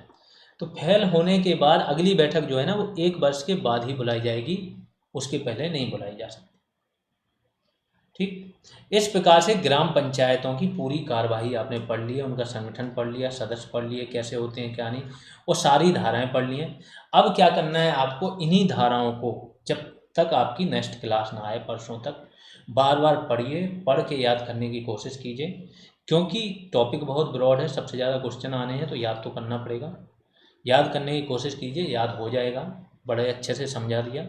तो फेल होने के बाद अगली बैठक जो है ना वो 1 वर्ष के बाद ही बुलाई जाएगी, उसके पहले नहीं बुलाई जा सकती। ठीक, इस प्रकार से ग्राम पंचायतों की पूरी कार्यवाही आपने पढ़ ली है, उनका संगठन पढ़ लिया, सदस्य पढ़ लिए, कैसे होते हैं क्या नहीं, वो सारी धाराएं पढ़ ली हैं। अब क्या करना है आपको, इन्हीं धाराओं को जब तक आपकी नेक्स्ट क्लास ना आए परसों तक बार बार पढ़िए, पढ़ के याद करने की कोशिश कीजिए, क्योंकि टॉपिक बहुत ब्रॉड है, सबसे ज़्यादा क्वेश्चन आने हैं तो याद तो करना पड़ेगा। याद करने की कोशिश कीजिए, याद हो जाएगा, बड़े अच्छे से समझा दिया।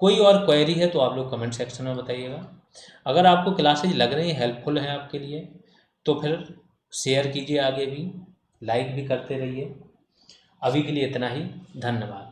कोई और क्वेरी है तो आप लोग कमेंट सेक्शन में बताइएगा। अगर आपको क्लासेज लग रही हैं, हेल्पफुल हैं आपके लिए, तो फिर शेयर कीजिए, आगे भी लाइक भी करते रहिए। अभी के लिए इतना ही, धन्यवाद।